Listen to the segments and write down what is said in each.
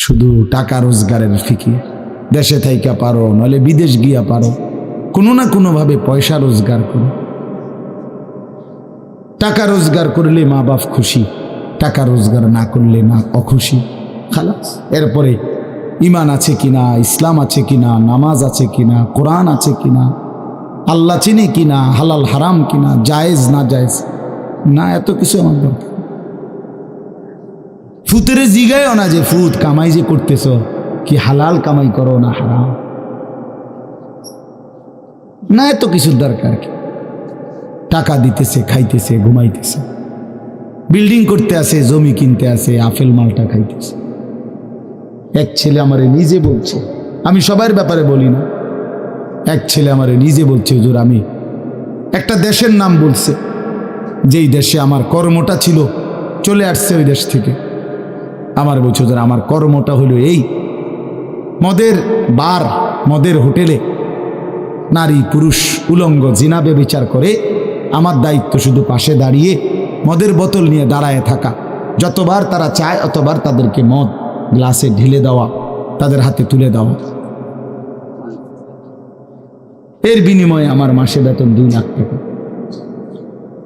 শুধু টাকা রোজগারের ফিকির। দেশে থাইকা পারো, নলে বিদেশ গিয়া পারো, কোনো না কোনোভাবে পয়সা রোজগার করো। টাকা রোজগার করলে মা বাপ খুশি, টাকা রোজগার না করলে না অখুশি, খালাস। এরপরে ইমান আছে কিনা, ইসলাম আছে কিনা, নামাজ আছে কিনা, কোরআন আছে কিনা, আল্লাহ চিনি কিনা, হালাল হারাম কিনা, জায়েজ না জায়েজ না, এত কিছু আমার দরকার। ফুতের জিগায়ও না যে ফুত কামাই যে করতেছ কি হালাল কামাই করো না হারাম, না এত কিছুর দরকার কি। টাকা দিতেছে, খাইতেছে, ঘুমাইতেছে, বিল্ডিং করতে আসে, জমি কিনতে আসে, আপেল মালটা খাইতেছে। এক ছেলে আমারে নিজে বলছে, আমি সবার ব্যাপারে বলি না, এক ছেলে আমারে নিজে বলছে, হুজুর আমি একটা দেশের নাম বলছে, যেই দেশে আমার কর্মটা ছিল, চলে আসছে ওই দেশ থেকে। আমার বলছে, হুজুর আমার কর্মটা হলো এই, মদের বার, মদের হোটেলে নারী পুরুষ উলঙ্গ জিনা ব্যভিচার করে, আমার দায়িত্ব শুধু পাশে দাঁড়িয়ে মদের বোতল নিয়ে দাঁড়ায় থাকা, যতবার তারা চায় অতবার তাদেরকে মদ গ্লাসে ঢেলে দেওয়া, তাদের হাতে তুলে দেওয়া। এর বিনিময়ে আমার মাসে বেতন 2 লাখ টাকা।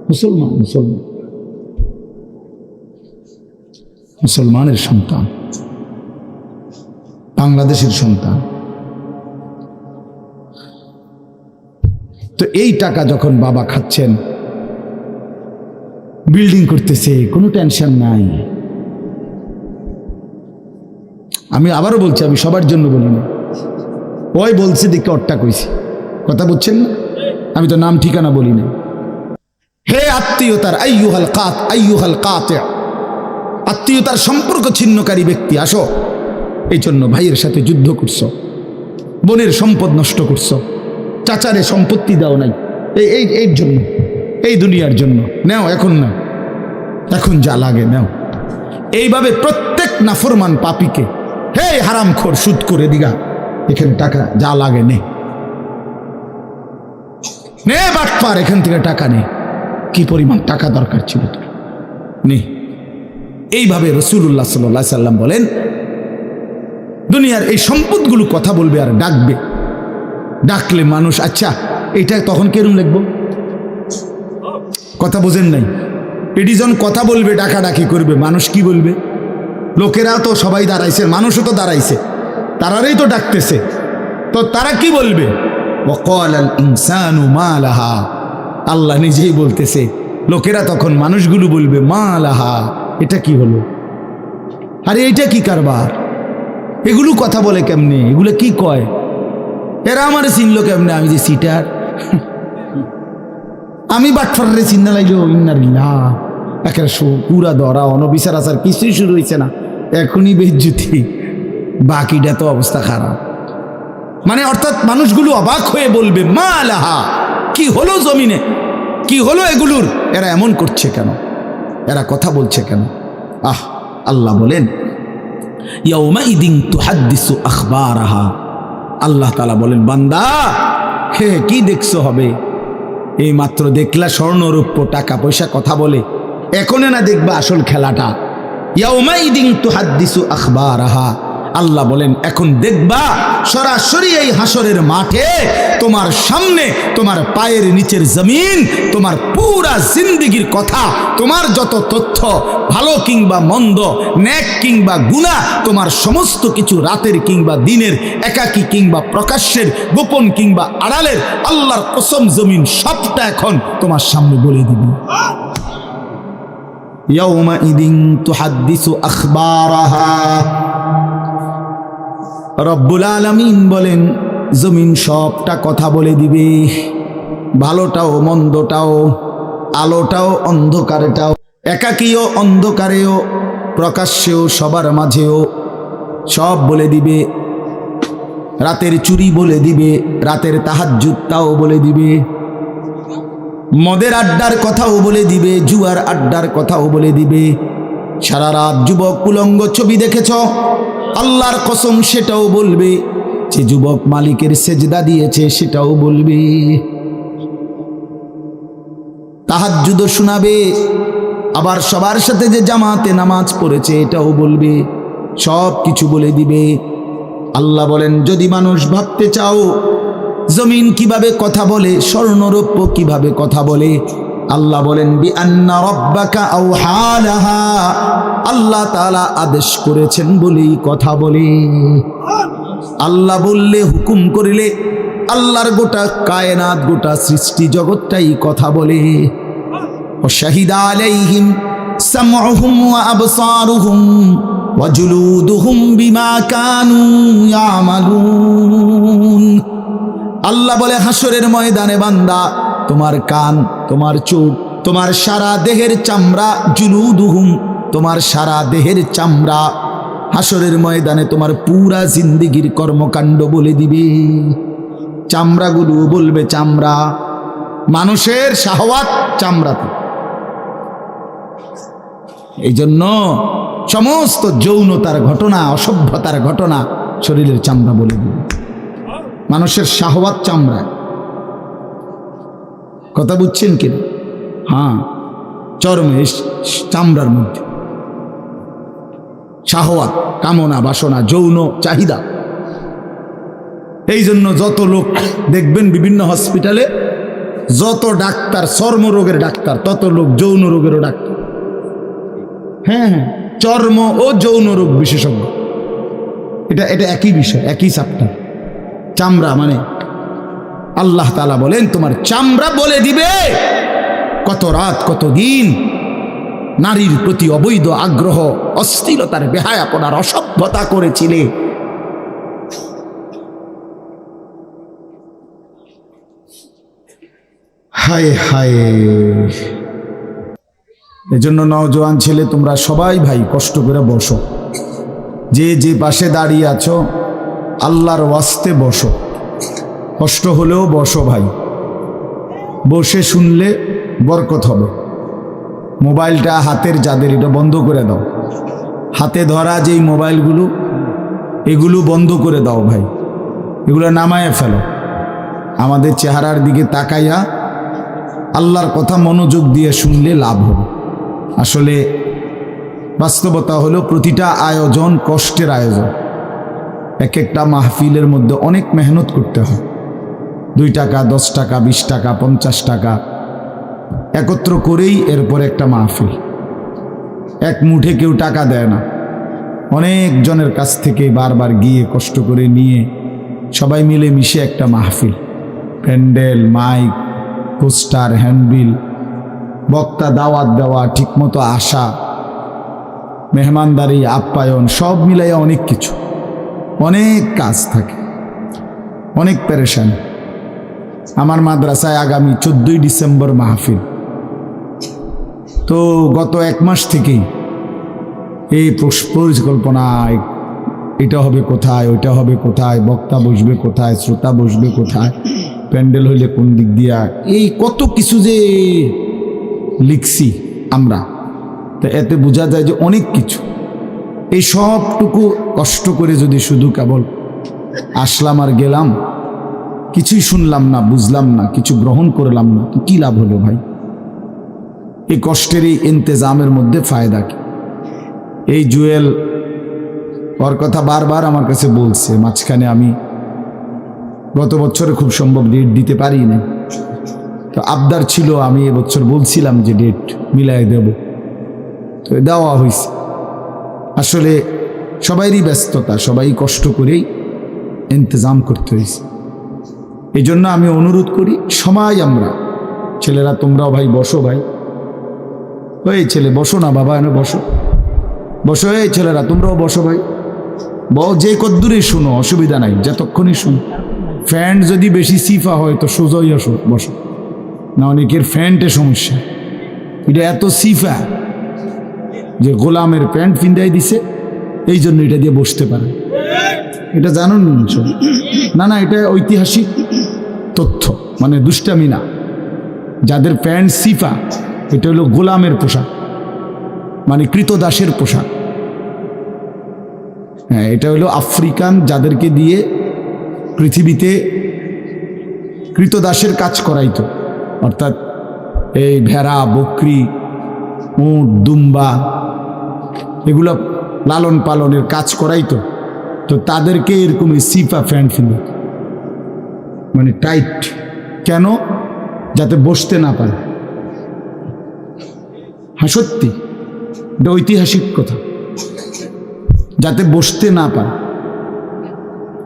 মুসলমান, মুসলমান, মুসলমানের সন্তান, বাংলাদেশের সন্তান। তো এই টাকা যখন বাবা খাচ্ছেন, বিল্ডিং করতেছে, কোনো টেনশন নাই। আমি আবারও বলছি, আমি সবার জন্য বলি না, ওই বলছে দেখে অট্টা কইছি, কথা বুঝছেন না, আমি তো নাম ঠিকানা বলি না। হে আত্মীয়তার আইয়ুহাল কাতি', আত্মীয়তার সম্পর্ক ছিন্নকারী ব্যক্তি, আসো। এই জন্য ভাইয়ের সাথে যুদ্ধ করছো, বোনের সম্পদ নষ্ট করছো, চাচারে সম্পত্তি দাও নাই, এই জন্য, এই দুনিয়ার জন্য নেও, এখন না, এখন যা লাগে নেও। এইভাবে প্রত্যেক নাফরমান পাপীকে, হে হারামখোর সুদ করে দিগা, এখানে টাকা যা লাগে নে, নে বাটপার, এখান থেকে টাকা নে, কি পরিমাণ টাকা দরকার ছিল তোর, নে। এইভাবে রাসূলুল্লাহ সাল্লাল্লাহু আলাইহি সাল্লাম বলেন, দুনিয়ার এই সম্পদগুলো কথা বলবে আর ডাকবে, ডাকলে মানুষ, আচ্ছা এটা তখন কেরম লিখবো, কথা বোঝেন নাই, এডিজন কথা বলবে, ডাকাডাকি করবে, মানুষ কি বলবে? লোকেরা তো সবাই দাঁড়াইছে, মানুষও তো দাঁড়াইছে, তারারই তো ডাকতেছে, তো তারা কি বলবে? ওয়াকালাল ইনসানু মা লাহা, আল্লাহ নিজেই বলতেছে, লোকেরা তখন মানুষগুলো বলবে মা লাহা, এটা কি হলো, আরে এটা কি কারবার, এগুলো কথা বলে কেমনে, এগুলো কি কয়, এরা আমার চিনলো কেমনে, আমি যে সিটার, আমি বাটফারে চিন্তা লাগলো, ইন্নালিল্লাহ, একের পুরা ধরা অনবিচার আচার কিছুই শুরু হয়েছে না, এখনই বেজ্জুতি, বাকিটা তো অবস্থা খারাপ। মানে অর্থাৎ মানুষগুলো অবাক হয়ে বলবে মা লাহা, কি হলো জমিনে, কি হলো এগুলোর, এরা এমন করছে কেন, এরা কথা বলছে কেন? আল্লাহ বলেন ইয়াউমাইদিন তুহাদ্দিসু আখবারাহা, আল্লাহ তাআলা বলেন বান্দা হে কি দেখছো হবে, এই মাত্র দেখলা স্বর্ণ রূপ্য টাকা পয়সা কথা বলে, এখনে না দেখবা আসল খেলাটা। ইয়াউমাইদিন তুহাদ্দিসু আখবারাহা, আল্লাহ বলেন এখন দেখবা সরাসরি এই হাসরের মাঠে তোমার সামনে, তোমার পায়ের নিচের জমিন, তোমার পুরা জিন্দেগির কথা, তোমার যত তথ্য, ভালো কিংবা মন্দ, নেক কিংবা গুনাহ, তোমার সমস্ত কিছু রাতের কিংবা দিনের, একাকী কিংবা প্রকাশ্যের, গোপন কিংবা আড়ালের, আল্লাহর কসম জমিন সবটা এখন তোমার সামনে বলে দিবে। ইয়াউমাইদিন তুহাদ্দিসু আখবারাহা, রব্বুল আলামিন বলেন জমিন সবটা কথা বলে দিবে, ভালোটাও মন্দটাও, আলোটাও অন্ধকারেটাও, একাকীও অন্ধকারেও, প্রকাশ্যেও সবার মাঝেও, সব বলে দিবে। রাতের চুরি বলে দিবে, রাতের তাহাজ্জুদটাও বলে দিবে, মদের আড্ডার কথাও বলে দিবে, জুয়ার আড্ডার কথাও বলে দিবে। সারা রাত যুবক উলঙ্গ ছবি দেখেছ, আল্লাহর কসম সেটাও বলবে, যে যুবক মালিকের সেজদা দিয়েছে সেটাও বলবে, তাহাজ্জুদও শোনাবে, আবার সবার সাথে যে জামাতে নামাজ পড়েছে এটাও বলবে। সব কিছু বলে দিবে। আল্লাহ বলেন, যদি মানুষ ভাবতে চাও জমিন কিভাবে কথা বলে, স্বর্ণরৌপ্য কিভাবে কথা বলে, আল্লাহ বলেন বিআন্না রাব্বাকা আওহা লাহা, আল্লাহ তাআলা আদেশ করেছেন বলেই কথা বলে। আল্লাহ বললে, হুকুম করিলে আল্লাহর গোটা কায়নাত, গোটা সৃষ্টি জগৎটাই কথা বলে। ও শাহিদা আলাইহিম সামউহুম ওয়া আবসারুহুম ওয়া জুলুদুহুম বিমা কানু ইয়ামালুন। আল্লাহ বলে, হাসরের ময়দানে বান্দা, তোমার কান, তোমার চোখ, তোমার সারা দেহের চামড়া, জুলুদুহুম, তোমার সারা দেহের চামড়া, হাসরের ময়দানে তোমার পুরা জিন্দেগির কর্মকাণ্ড বলে দিবে। চামড়াগুলো বলবে, চামড়া, মানুষের শাহওয়াত চামড়াতে। এই জন্য সমস্ত যৌনতার ঘটনা, অসভ্যতার ঘটনা শরীরের চামড়া বলে দিবে। মানুষের শাহওয়াত চামড়া। কথা বুঝছেন কিনা? হ্যাঁ, চর্মে, চামড়ার মধ্যে শাহওয়াত, কামনা, বাসনা, যৌন চাহিদা। এই জন্য যত লোক দেখবেন বিভিন্ন হসপিটালে, যত ডাক্তার চর্মরোগের ডাক্তার, তত লোক যৌন রোগেরও ডাক্তার। হ্যাঁ হ্যাঁ, চর্ম ও যৌন রোগ বিশেষজ্ঞ। এটা একই বিষয়, একই চ্যাপ্টার। চামড়া মানে আল্লাহ তাআলা বলেন, তোমার চামড়া বলে দিবে কত রাত, কত দিন নারীর প্রতি অবৈধ আগ্রহ, অস্থিরতার, বেহায়াপনার, অসভ্যতা করেছিলে। হায় হায়। এজন্য নওজোয়ান ছেলে, তোমরা সবাই ভাই কষ্ট করে বসো। যে যে পাশে দাঁড়িয়ে আছো, আল্লাহর ওয়াস্তে বসো। কষ্ট হলেও বসো ভাই, বসে শুনলে বরকত হবে। মোবাইলটা হাতের যাদের, এটা বন্ধ করে দাও। হাতে ধরা যেই মোবাইলগুলো, এগুলো বন্ধ করে দাও ভাই, এগুলো নামায়ে ফেলো। আমাদের চেহারার দিকে তাকাইয়া আল্লাহর কথা মনোযোগ দিয়ে শুনলে লাভ হবে। আসলে বাস্তবতা হলো, প্রতিটা আয়োজন কষ্টের আয়োজন। এক একটা মাহফিলের মধ্যে অনেক মেহনত করতে হয়। 2 টাকা, 10 টাকা, 20 টাকা, 50 টাকা একত্র করেই এরপর একটা মাহফিল। এক মুঠে কেউ টাকা দেয় না, অনেক জনের কাছ থেকে বারবার গিয়ে কষ্ট করে নিয়ে সবাই মিলে মিশে একটা মাহফিল। প্যান্ডেল, মাইক, পোস্টার, হ্যান্ডবিল, বক্তা, দাওয়াত দেওয়া, ঠিকমতো আসা, মেহমানদারি, আপ্যায়ন, সব মিলাইয়া অনেক কিছু, অনেক কাজ থাকে, অনেক পেরেশান। আমার মাদ্রাসায় আগামী 14ই ডিসেম্বর মাহফিল। তো গত 1 মাস থেকেই এই পরিকল্পনা, এটা হবে কোথায়, ওইটা হবে কোথায়, বক্তা বসবে কোথায়, শ্রোতা বসবে কোথায়, প্যান্ডেল হইলে কোন দিক দিয়া, এই কত কিছু যে লিখছি আমরা। তো এতে বোঝা যায় যে অনেক কিছু। এই সবটুকু কষ্ট করে যদি শুধু কেবল আসলাম আর গেলাম, কিছুই শুনলাম না, বুঝলাম না, কিছু গ্রহণ করলাম না, তো কি লাভ হলো ভাই? এই কষ্টের এই ইন্তেজামের মধ্যে ফায়দা কি? এই জুয়েল ওর কথা বারবার আমার কাছে বলছে। মাঝখানে আমি গত বছরে খুব সম্ভব ডেট দিতে পারি না, তো আবদার ছিল, আমি এবছর বলছিলাম যে ডেট মিলাই দেব, তো দেওয়া হয়েছে। আসলে সবাইরই ব্যস্ততা, সবাই কষ্ট করেই ইন্তজাম করতে হয়েছে। এই জন্য আমি অনুরোধ করি, সবাই আমরা, ছেলেরা তোমরাও ভাই বসো, ভাই ওই ছেলে বসো না বাবা, এনে বসো, বসো। এই ছেলেরা তোমরাও বসো ভাই, যে কদ্দুরেই শুনো, অসুবিধা নাই, যতক্ষণই শুনো। ফ্যান্ট যদি বেশি সিফা হয় তো সোজাই আসো, বসো না। অনেকের ফ্যান্টে সমস্যা, এটা এত সিফা যে গোলামের প্যান্ট ফিন্দাই দিছে, এই জন্য এটা দিয়ে বসতে পারে। এটা জানুন না? না, এটা ঐতিহাসিক তথ্য, মানে দুষ্টামি না। যাদের প্যান্ট সিফা, এটা হলো গোলামের পোশাক, মানে কৃতদাসের পোশাক। হ্যাঁ, এটা হলো আফ্রিকান, যাদেরকে দিয়ে পৃথিবীতে কৃতদাসের কাজ করাইতো, অর্থাৎ এই ভেড়া, বকরি, উট, দুম্বা, এগুলো লালন পালনের কাজ করাই তো তাদেরকে এরকম সিফা প্যান্ট ফেলে, মানে টাইট, কেন? যাতে বসতে না পারে। হ্যাঁ সত্যি, এটা ঐতিহাসিক কথা, যাতে বসতে না পারে,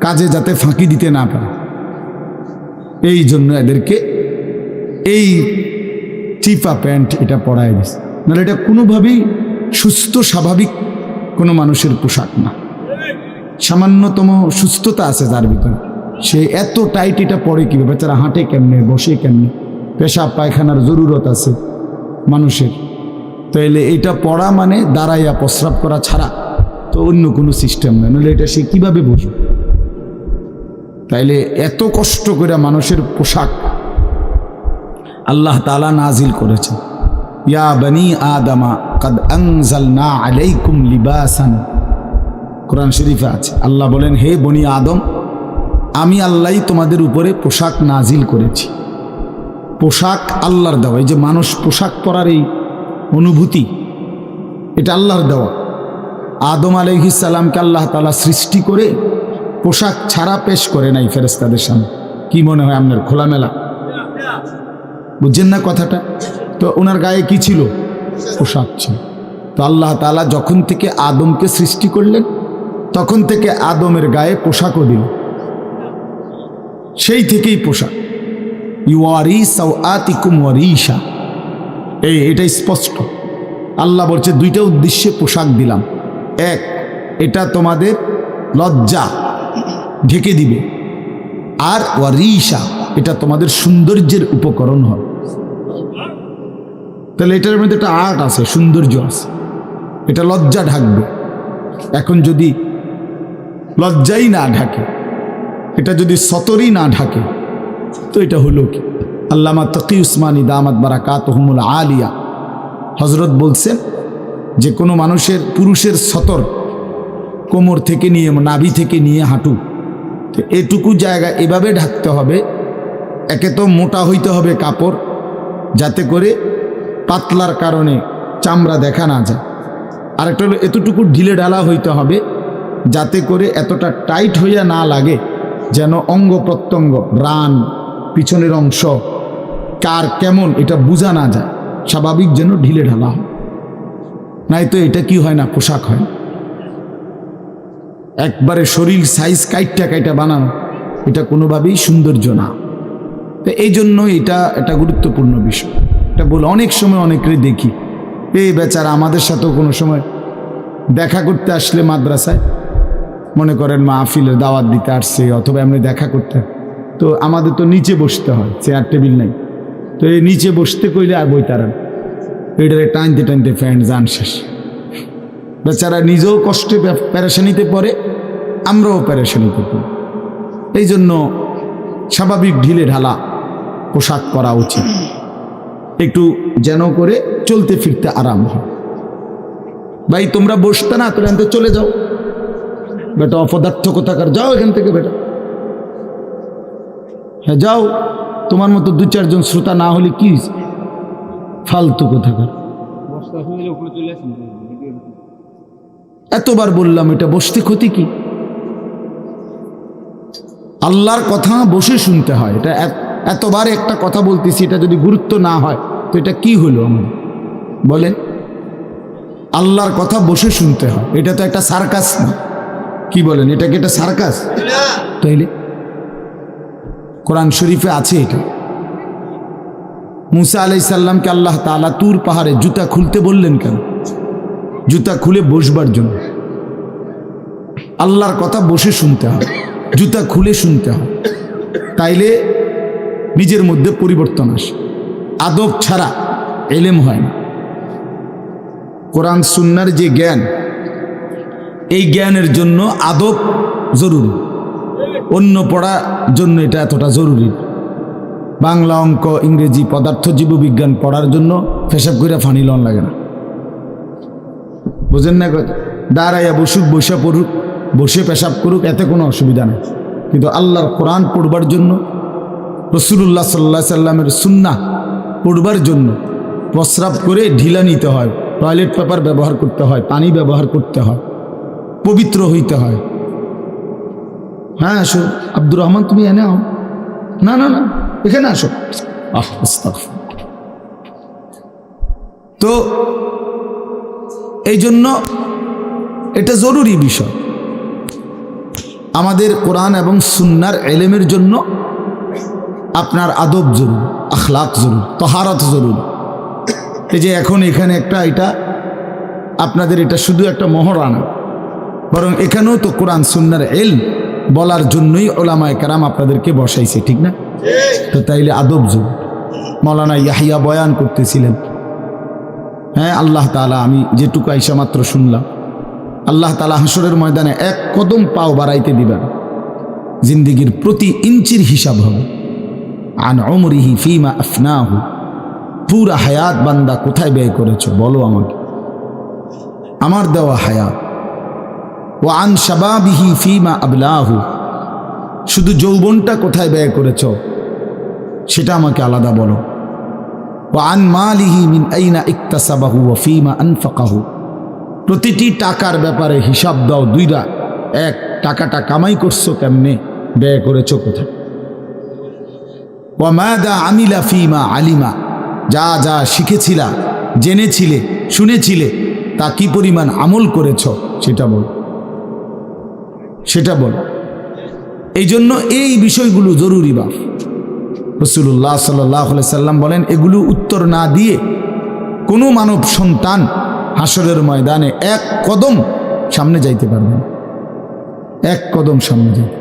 কাজে যাতে ফাঁকি দিতে না পারে, এই জন্য এদেরকে এই চিপা প্যান্ট এটা পরায় দিচ্ছে। নাহলে এটা কোনোভাবেই সুস্থ স্বাভাবিক কোনো মানুষের পোশাক না। সামান্যতম সুস্থতা আছে যার ভিতরে, সে এত টাইট এটা পরে কি বেচারা হাঁটে কেমনে, বসে কেমনে, পেশাব পায়খানার জরুরত আছে মানুষের, তাইলে এটা পড়া মানে দাঁড়াইয়া প্রস্রাব করা ছাড়া তো অন্য কোনো সিস্টেম নেই, নাহলে এটা সে কীভাবে বসবে? তাইলে এত কষ্ট করে মানুষের পোশাক আল্লাহ তাআলা নাজিল করেছেন। ইয়া বনি আদমা কাদ আনজালনা আলাইকুম লিবাসান, কোরআন শরীফে আছে। আল্লাহ বলেন, হে বনি আদম, আমি আল্লাহই তোমাদের উপরে পোশাক নাজিল করেছি। পোশাক আল্লাহর দেওয়া। এই যে মানুষ পোশাক পরার এই অনুভূতি, এটা আল্লাহর দেওয়া। আদম আলাইহিস সালামকে আল্লাহ তাআলা সৃষ্টি করে পোশাক ছাড়া পেশ করে নাই ফেরেশতাদের সামনে। কি মনে হয় আপনার? খোলামেলা, বুঝছেন না কথাটা? তো ওনার গায়ে কি ছিল? পোশাক ছিল। তো আল্লাহ তাআলা যখন থেকে আদমকে সৃষ্টি করলেন, তখন থেকে আদমের গায়ে পোশাকও দিল। সেই থেকেই পোশাক, ইউয়ারি সাওআতিকুম ওয়ারিশা, এটা স্পষ্ট। আল্লাহ বলছে দুইটা উদ্দেশ্যে পোশাক দিলাম। এক, এটা তোমাদের লজ্জা ঢেকে দিবে, আর ওয়ারিশা, এটা তোমাদের সৌন্দর্যের উপকরণ হবে। তাহলে এটার মধ্যে একটা আর্ট আছে, সৌন্দর্য আছে, এটা লজ্জা ঢাকবে। এখন যদি লজ্জাই না ঢাকে, এটা যদি সতরই না ঢাকে, তো এটা হলো কি? আল্লামা তকি উসমানী দামাত বারাকাতুহুমুল আলিয়া হজরত বলছেন যে কোনো মানুষের, পুরুষের সতর কোমর থেকে নিয়ে, নাভি থেকে নিয়ে হাঁটু, তো এটুকু জায়গা এভাবে ঢাকতে হবে। একে তো মোটা হইতে হবে কাপড়, যাতে করে পাতলার কারণে চামড়া দেখা না যায়। আরেকটা হলো এতটুকু ঢিলে ঢালা হইতে হবে, যাতে করে এতটা টাইট হইয়া না লাগে, যেন অঙ্গ প্রত্যঙ্গ, রান, পিছনের অংশ কার কেমন এটা বোঝা না যায়, স্বাভাবিক যেন ঢিলে ঢালা হয়। নাই তো এটা কি হয় না, পোশাক হয়। একবারে শরীর সাইজ কাইটা বানানো, এটা কোনোভাবেই সৌন্দর্য না। তো এই জন্য এটা গুরুত্বপূর্ণ বিষয়। এটা বলে অনেক সময় অনেকেরই দেখি, এই বেচারা আমাদের সাথেও কোনো সময় দেখা করতে আসলে মাদ্রাসায়, মনে করেন মাহফিলের দাওয়াত দিতে আসছে, অথবা এমনি দেখা করতে, তো আমাদের তো নিচে বসতে হয়, চেয়ার টেবিল নাই। তো এই নিচে বসতে কইলে আর বই তারা এটারে টানতে টানতে ফ্যান যান শেষ। বেচারা নিজেও কষ্টে প্যারেশানিতে পড়ে, আমরাও প্যারেশানিতে পড়ি। এই জন্য স্বাভাবিক ঢিলে ঢালা পোশাক পরা উচিত, একটু যেন করে চলতে ফিরতে আরাম হয়। ভাই তোমরা বসতে না, তোরা এখান থেকে চলে যাও, বেটা অপদার্থ কোথাকার, যাও এখান থেকে বেটা, হ্যাঁ যাও। তোমার মতো দু চারজন শ্রোতা না হলে কি ফালতু কোথাকার। এতবার বললাম, এটা বসতে ক্ষতি কি? আল্লাহর কথা বসে শুনতে হয়। এটা এতবার একটা কথা বলতেছি, এটা যদি গুরুত্ব না হয় তো এটা কি হলো আমাদের বলেন? আল্লাহর কথা বসে শুনতে হয়, এটা তো একটা সার্কাস না। কি বলেন, এটা কি একটা সার্কাস? তাইলে কোরআন শরীফে আছে এটা। মুসা আলাইহিস সালামকে আল্লাহ তাআলা তুর পাহাড়ে জুতা খুলতে বললেন কেন? জুতা খুলে বসবার জন্য। আল্লাহর কথা বসে শুনতে হয়, জুতা খুলে শুনতে হয়, তাইলে নিজের মধ্যে পরিবর্তন আসে। আদব ছাড়া এলেম হয় না। কোরআন সুন্নাহর যে জ্ঞান, এই জ্ঞানের জন্য আদব জরুরি, অন্য পড়ার জন্য এটা এতটা জরুরি। বাংলা, অঙ্ক, ইংরেজি, পদার্থ, জীববিজ্ঞান পড়ার জন্য পেশাব করে ফানি লন লাগে না, বুঝেন না? দাঁড়াইয়া বসুক, বসে পড়ুক, বসে পেশাব করুক, এতে কোনো অসুবিধা নেই। কিন্তু আল্লাহর কোরআন পড়বার জন্য, রাসূলুল্লাহ সাল্লাল্লাহু আলাইহি সাল্লামের সুন্নাহ পড়বার জন্য প্রস্রাব করে ঢিলা নিতে হয়, টয়লেট পেপার ব্যবহার করতে হয়, পানি ব্যবহার করতে হয়, পবিত্র হইতে হয়। হ্যাঁ আসো আব্দুর রহমান, তুমি এনে আও। না না না, এখানে আসো। তো এই জন্য এটা জরুরি বিষয়। আমাদের কোরআন এবং সুন্নার এলেমের জন্য আপনার আদব জরুরি, আখলাক জরুরি, তহারত জরুরি। এই যে এখন এখানে একটা, এটা আপনাদের এটা শুধু একটা মহরানা, বরং এখানেও তো কোরআন সুন্নার এলম বলার জন্যই ওলামায়ে কেরাম আপনাদেরকে বসাইছে, ঠিক না? তো তাইলে আদব জরুরি। মৌলানা ইয়াহিয়া বয়ান করতেছিলেন, হ্যাঁ আল্লাহ তাআলা, আমি যেটুকু আইসা মাত্র শুনলাম, আল্লাহ তাআলা হাসরের ময়দানে এক কদম পাও বাড়াইতে দিবেন, জিন্দিগির প্রতি ইঞ্চির হিসাব হবে। আন উমরিহি ফিমা আফনাহু, পুরা হায়াত বান্দা কোথায় ব্যয় করেছো বলো আমাকে, আমার দেওয়া হায়াত। ওয়া আন শাবাবিহি ফিমা আবলাহু, শুধু যৌবনটা কোথায় ব্যয় করেছো সেটা আমাকে আলাদা বলো। ওয়া আন মালিহি মিন আইনা ইকতাসাবাহু ওয়া ফিমা আনফাকাহু, প্রতিটি টাকার ব্যাপারে হিসাব দাও। দুইটা, এক, টাকাটা কামাই করছো কেমনে, ব্যয় করেছো কোথায়। ওয়া মাদা আমিলা ফিমা আলিমা, যা যা শিখেছিলা, জেনেছিলে, শুনেছিলে, তা কি পরিমাণ আমল করেছো সেটা বল, সেটা বল। এই জন্য এই বিষয়গুলো জরুরি। বাপ রাসূলুল্লাহ সাল্লাল্লাহু আলাইহি সাল্লাম বলেন, এগুলো উত্তর না দিয়ে কোনো মানব সন্তান হাসরের ময়দানে এক কদম সামনে যাইতে পারবে না, এক কদম সামনে যাইতে।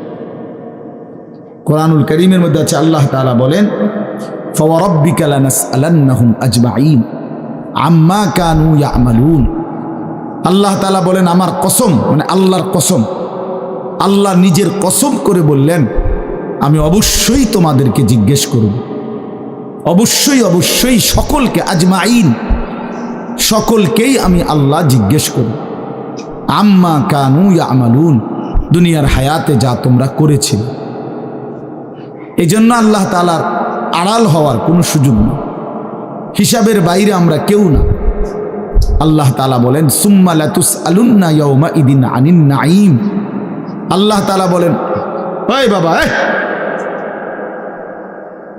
কোরআনুল কারীমের মধ্যে আছে, আল্লাহ তাআলা বলেন, ফাওয়ারাব্বিকা লানাসআলান্নাহুম আজমাইন আম্মা কানু ইয়ামালুন। আল্লাহ তাআলা বলেন, আমার কসম, মানে আল্লাহর কসম, আল্লাহ নিজের কসম করে বললেন, আমি অবশ্যই তোমাদেরকে জিজ্ঞেস করব, অবশ্যই অবশ্যই সকলকে, আজমাইন, সকলকেই আমি আল্লাহ জিজ্ঞেস করব, আম্মা কানু ইয়ামালুন, দুনিয়ার হায়াতে যা তোমরা করেছিলে। এই জন্য আল্লাহ তাআলার আড়াল হওয়ার কোনো সুযোগ নেই, হিসাবের বাইরে আমরা কেউ না। আল্লাহ তাআলা বলেন, সুম্মা লাতুসআলুন্না ইয়াউমা ইদিন আনিন নাঈম। আল্লাহ তাআলা বলেন, ওই বাবা,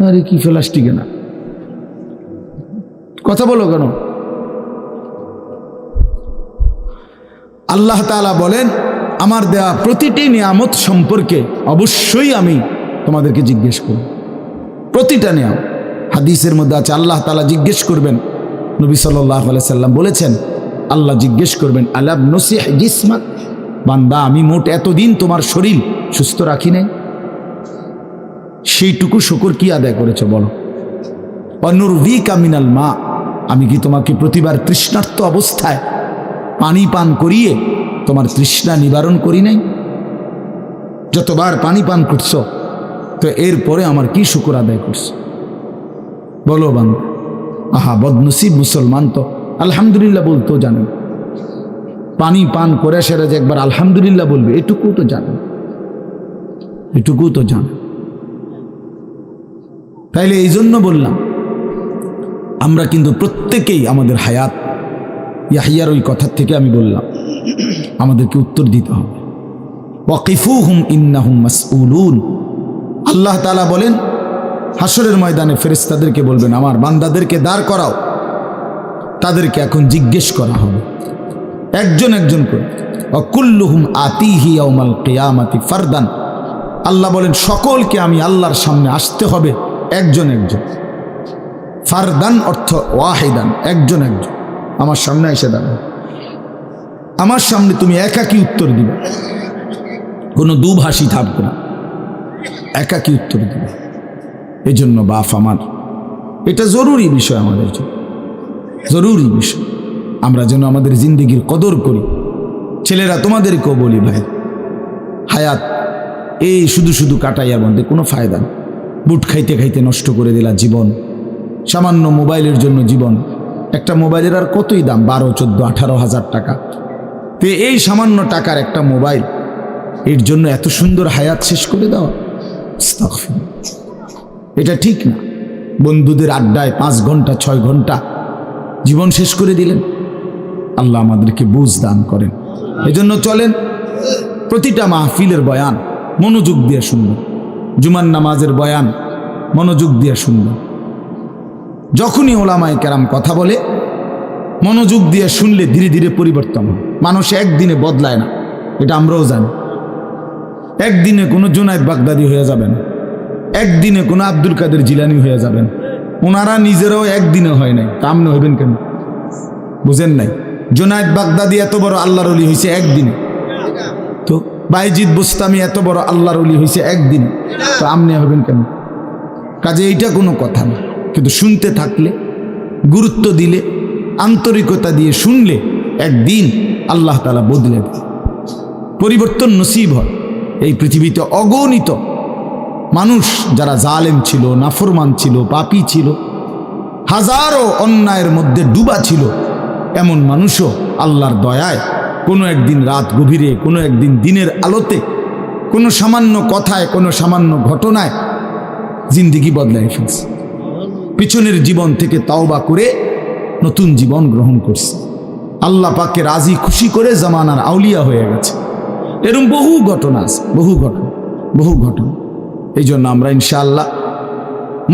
আরে কি প্লাস্টিকে না, কথা বলো কেন? আল্লাহ তাআলা বলেন, আমার দেওয়া প্রতিটি নিয়ামত সম্পর্কে অবশ্যই আমি তোমাদেরকে জিজ্ঞেস করব, প্রতিটা নিয়ামত। হাদিসের মধ্যে আছে, আল্লাহ তাআলা জিজ্ঞেস করবেন, নবী সাল্লাল্লাহু আলাইহি সাল্লাম বলেছেন, আল্লাহ জিজ্ঞেস করবেন, আলাম নসিহ জিসমাক, বান্দা আমি মোট এতদিন তোমার শরীর সুস্থ রাখি নাই, সেইটুকু শুকর কি আদায় করেছো বলো। অনুরভিকা মিনাল মা, আমি কি তোমাকে প্রতিবার তৃষ্ণার্ত অবস্থায় পানি পান করিয়ে তোমার তৃষ্ণা নিবারণ করি নাই? যতবার পানি পান করছো, তো এরপরে আমার কি শুকর আদায় করছো বলো বান্দা। আহা বদনসিব মুসলমান তো আলহামদুলিল্লাহ বলতেও জানেন, পানি পান করে সেরা যে একবার আলহামদুলিল্লাহ বলবে, এটুকু তো জানেন, এটুকু তো জানেন। তাইলে এই জন্য বললাম, আমরা কিন্তু প্রত্যেকেই আমাদের হায়াত, ইয়াহিয়ার ওই কথার থেকে আমি বললাম, আমাদেরকে উত্তর দিতে হবে। ওয়াকিফুহুম ইন্নাহুম মাসউলুন। আল্লাহ তাআলা বলেন, হাসরের ময়দানে ফেরেশতাদেরকে বলবেন, আমার বান্দাদেরকে দাঁড় করাও, তাদেরকে এখন জিজ্ঞেস করা হবে একজন একজন করে। ওয়াকুল্লুহুম আতিহি ইয়াউমাল কিয়ামাতি ফারদান। আল্লাহ বলেন, সকলকে আমি আল্লাহর সামনে আসতে হবে একজন একজন। ফারদান অর্থ ওয়াহিদান, একজন একজন আমার সামনে এসে দাঁড়াও, আমার সামনে তুমি একাকী উত্তর দিবে, কোনো দুভাষী থাকবে না, একাকী উত্তর দিবে। এই জন্য বাপ আমার, এটা জরুরি বিষয়, আমাদের জন্য জরুরি বিষয়। আমরা যেন আমাদের জিন্দেগির কদর করি। ছেলেরা তোমাদেরকেও বলি, ভাই হায়াত এই শুধু শুধু কাটাইয়ার মধ্যে কোনো ফায়দা নেই। বুট খাইতে খাইতে নষ্ট করে দিলা জীবন, সামান্য মোবাইলের জন্য জীবন। একটা মোবাইলের আর কতই দাম, 12, 14, 18 হাজার টাকা। তো এই সামান্য টাকার একটা মোবাইল, এর জন্য এত সুন্দর হায়াত শেষ করে দেওয়া, এটা ঠিক না। বন্ধুদের আড্ডায় 5 ঘন্টা 6 ঘন্টা জীবন শেষ করে দিলেন। আল্লাহ আমাদেরকে বুঝ দান করেন। এজন্য চলেন প্রতিটা মাহফিলের বয়ান মনোযোগ দিয়ে শুনবেন, জুমার নামাজের বয়ান মনোযোগ দিয়ে শুনবেন। যখনই ওলামায়ে কেরাম কথা বলে মনোযোগ দিয়ে শুনলে ধীরে ধীরে পরিবর্তন হয়। মানুষ একদিনে বদলায় না, এটা আমরাও জানি। একদিনে কোনো জুনায়েদ বাগদাদি হয়ে যাবেন, একদিনে কোনো আব্দুল কাদের জিলানি হয়ে যাবেন। ওনারা নিজেরাও একদিনে হয় নাই, কামনে হইবেন কেন? বুঝেন নাই? জুনায়েদ বাগদাদি এত বড় আল্লাহর ওলি হয়েছে একদিনে, তো বাইজিদ বুস্তামি এত বড় আল্লাহর ওলি হয়েছে একদিনে, তো আমনে হবেন কেন? কাজে এইটা কোনো কথা না। কিন্তু শুনতে থাকলে, গুরুত্ব দিলে, আন্তরিকতা দিয়ে শুনলে একদিন আল্লাহ তাআলা বদলে দেয়, পরিবর্তন নসিব হয়। এই পৃথিবীতে অগণিত মানুষ যারা জালেম ছিল, নাফরমান ছিল, পাপী ছিল, হাজারো অন্যায়ের মধ্যে ডুবা ছিল, এমন মানুষও আল্লাহর দয়ায় কোনো একদিন রাত গভীরে, কোনো একদিন দিনের আলোতে, কোনো সামান্য কথায়, কোনো সামান্য ঘটনায় জিন্দেগি বদলায় ফেলছে। পিছনের জীবন থেকে তাওবা করে নতুন জীবন গ্রহণ করছে, আল্লাহ পাককে রাজি খুশি করে জামানার আউলিয়া হয়ে গেছে। এরকম বহু ঘটনা আছে, বহু ঘটনা। এই জন্য আমরা ইনশাআল্লাহ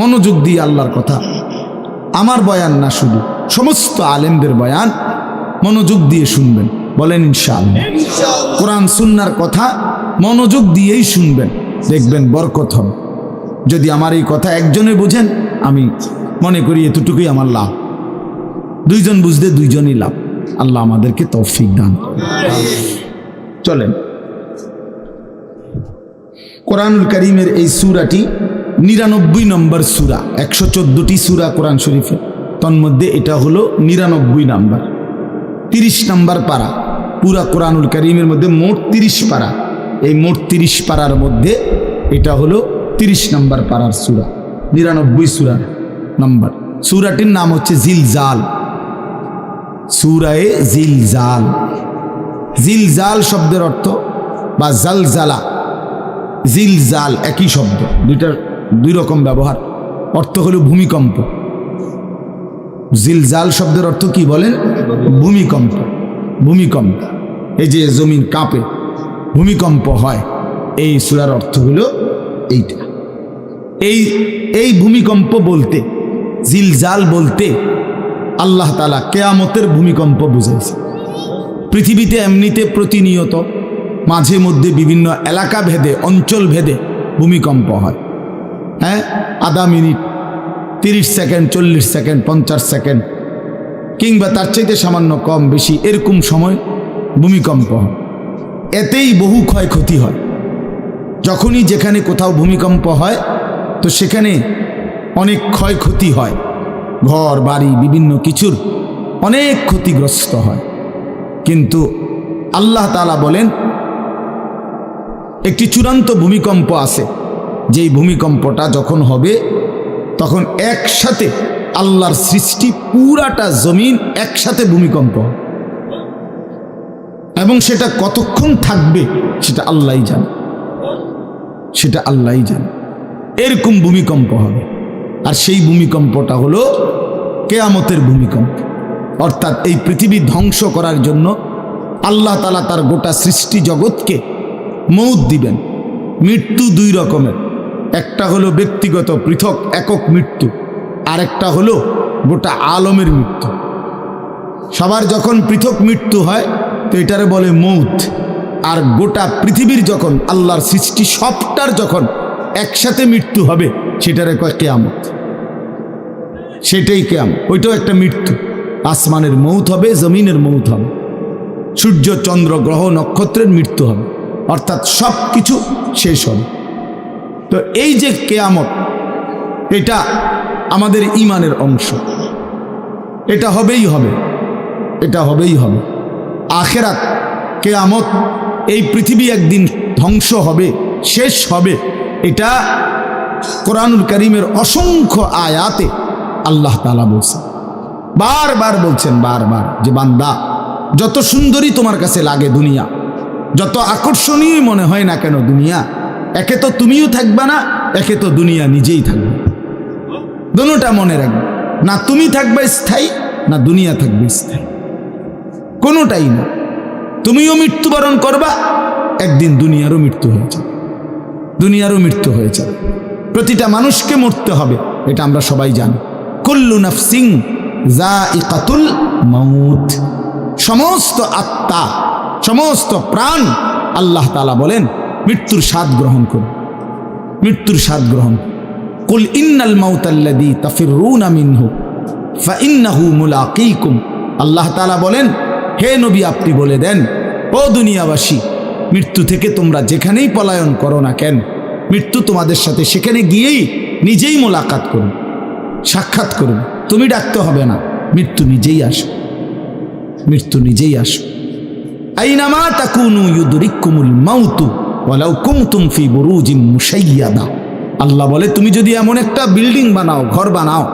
মনোযোগ দিয়ে আল্লাহর কথা, আমার বয়ান না শুধু সমস্ত আলেমদের বয়ান মনোযোগ দিয়ে শুনবেন। বলেন ইনশাআল্লাহ। কোরআন সুন্নাহর কথা মনোযোগ দিয়েই শুনবেন, দেখবেন বরকত হবে। যদি আমার এই কথা একজনে বুঝেন, আমি মনে করি এতটুকুই আমার লাভ। দুইজন বুঝলে দুইজনই লাভ। আল্লাহ আমাদেরকে তৌফিক দান করেন। চলেন, কোরআনুল কারীমের এই সূরাটি 99 নম্বর সূরা। 114টি সূরা কোরআন শরীফে, তন্মধ্যে এটা হলো 99 নাম্বার, 30 নম্বর পারা। পুরা কোরআনুল কারীমের মধ্যে মোট 30 পারা। এই মোট 30 পারার মধ্যে এটা হলো 30 নম্বর পারার সূরা, 99 সূরা নম্বর। সূরাটির নাম হচ্ছে জিলজাল, সূরায়ে জিলজাল। জিলজাল শব্দের অর্থ বা জালজালা, জিলজাল একই শব্দ, দুই রকম ব্যবহার। অর্থ হলো ভূমিকম্প। জিলজাল শব্দের অর্থ কি বলেন? ভূমিকম্প। ভূমিকম্প, এই যে জমিন কাঁপে, ভূমিকম্প হয়, এই সূরার অর্থ হলো এইটা। এই ভূমিকম্প বলতে, জিলজাল বলতে আল্লাহ তাআলা কিয়ামতের ভূমিকম্প বুঝাইছে। পৃথিবীতে এমনিতে প্রতিনিয়ত মাঝে মধ্যে বিভিন্ন এলাকা ভেদে, অঞ্চল ভেদে ভূমিকম্প হয়। হ্যাঁ, আধা মিনিট, 30 সেকেন্ড, 40 সেকেন্ড, 50 সেকেন্ড, কিংবা তার চাইতে সামান্য কম বেশি এরকম সময় ভূমিকম্প হয়। এতেই বহু ক্ষয়ক্ষতি হয়। যখনই যেখানে কোথাও ভূমিকম্প হয়, তো সেখানে অনেক ক্ষয়ক্ষতি হয়, ঘর বাড়ি বিভিন্ন কিছুর অনেক ক্ষতিগ্রস্ত হয়। কিন্তু আল্লাহ তাআলা বলেন একটি চূড়ান্ত ভূমিকম্প আছে, যেই ভূমিকম্পটা যখন হবে তখন একসাথে আল্লাহর সৃষ্টি পুরাটা জমিন একসাথে ভূমিকম্প, এবং সেটা কতক্ষণ থাকবে সেটা আল্লাহই জানে, সেটা আল্লাহই জানে। এরকম ভূমিকম্প হবে, আর সেই ভূমিকম্পটা হলো কিয়ামতের ভূমিকম্প। অর্থাৎ এই পৃথিবী ধ্বংস করার জন্য আল্লাহ তাআলা তার গোটা সৃষ্টি জগৎকে মৌত দিবেন। মৃত্যু দুই রকমের, একটা হলো ব্যক্তিগত পৃথক একক মৃত্যু, আর একটা হলো গোটা আলমের মৃত্যু। সবার যখন পৃথক মৃত্যু হয় তো এটারে বলে মৌত, আর গোটা পৃথিবীর যখন আল্লাহর সৃষ্টি সবটার যখন একসাথে মৃত্যু হবে সেটারে কয় কিয়ামত। সেটাই কিয়ামত, ওইটাও একটা মৃত্যু। আসমানের মৌত হবে, জমিনের মৌত হবে, সূর্য চন্দ্র গ্রহ নক্ষত্রের মৃত্যু হবে, অর্থাৎ সব কিছু শেষ হবে। তো এই যে কিয়ামত, এটা আমাদের ঈমানের অংশ, এটা হবেই হবে, এটা হবেই হবে। আখিরাত, কিয়ামত, এই পৃথিবী একদিন ধ্বংস হবে, শেষ হবে, এটা কোরআনুল কারীমের অসংখ্য আয়াতে আল্লাহ তাআলা বলছেন, বারবার বলছেন, বারবার, যে বান্দা যত সুন্দরী তোমার কাছে লাগে দুনিয়া, যত আকর্ষণীয় মনে হয় না কেন দুনিয়া, একে তো তুমিও থাকবে না, একে তো দুনিয়া নিজেই থাকবে। দুটোটা মনে রাখবে, না তুমি থাকবে স্থায়ী, না দুনিয়া থাকবে স্থায়ী, কোনোটাই না। তুমিও মৃত্যুবরণ করবা, একদিন দুনিয়ারও মৃত্যু হয়ে যাবে, দুনিয়ারও মৃত্যু হয়ে যাবে। প্রতিটা মানুষকে মরতে হবে, এটা আমরা সবাই জানি। কুল্লু নাফসিন যায়িকাতুল মাউত, সমস্ত আত্মা, সমস্ত প্রাণ, আল্লাহ তাআলা বলেন মৃত্যুর স্বাদ গ্রহণ করুন, মৃত্যুর স্বাদ গ্রহণ। কুল ইন্নাল মাউতাল্লাযী তাফিররুনা মিনহু ফাইন্নাহু মুলাকীকুম, আল্লাহ তাআলা বলেন হে নবী আপনি বলে দেন, ও দুনিয়াবাসী, মৃত্যু থেকে তোমরা যেখানেই পলায়ন করো না কেন, মৃত্যু তোমাদের সাথে সেখানে গিয়েই নিজেই মোলাকাত করুন, সাক্ষাৎ করুন। তুমি ডাকতে হবে না, মৃত্যু নিজেই আসো, মৃত্যু নিজেই আসো। আইনামা তাকুনু ইউদরিকুমুল মাউতু ওয়ালাউ কুনতুম ফি বুরুজিন মুশাইয়াদা, আল্লাহ বলে তুমি যদি এমন একটা বিল্ডিং বানাও, ঘর বানাও,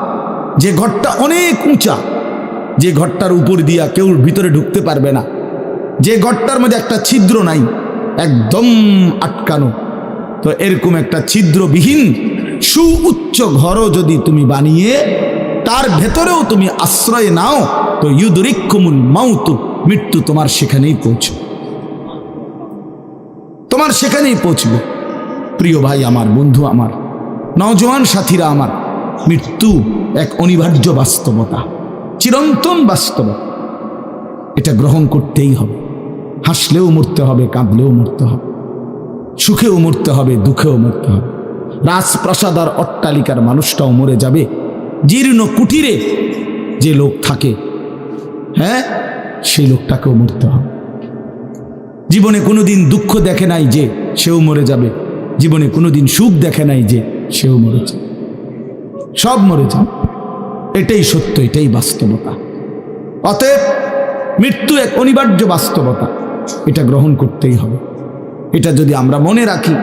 যে ঘরটা অনেক উঁচা, যে ঘরটার উপর দিয়া কেউ ভিতরে ঢুকতে পারবে না, যে ঘরটার মধ্যে একটা ছিদ্র নাই, একদম আটকানো, তো এরকম একটা ছিদ্রবিহীন সুউচ্চ ঘরও যদি তুমি বানিয়ে তার ভেতরেও তুমি আশ্রয় নাও, তো ইউদরিকুমুল মাউতু, মৃত্যু তোমার সেখানেই পৌঁছবে, তোমার সেখানেই পৌঁছবে। প্রিয় ভাই আমার, বন্ধু আমার, নওজোয়ান সাথীরা আমার, মৃত্যু এক অনিবার্য বাস্তবতা, চিরন্তন বাস্তবতা, এটা গ্রহণ করতেই হবে। হাসলেও মরতে হবে, কাঁদলেও মরতে হবে, সুখেও মরতে হবে, দুঃখেও মরতে হবে। রাজপ্রাসাদ আর অট্টালিকার মানুষটাও মরে যাবে, জীর্ণ কুটিরে যে লোক থাকে, হ্যাঁ, সেই লোকটাকেও মরতে হবে। জীবনে কোনোদিন দুঃখ দেখে নাই যে, সেও মরে যাবে। জীবনে কোনোদিন সুখ দেখে নাই যে, সেও মরে যাবে, সব মরে যাবে। এটাই সত্য, এটাই বাস্তবতা। অতএব মৃত্যু এক অনিবার্য বাস্তবতা, এটা গ্রহণ করতেই হবে। এটা যদি আমরা মনে রাখি,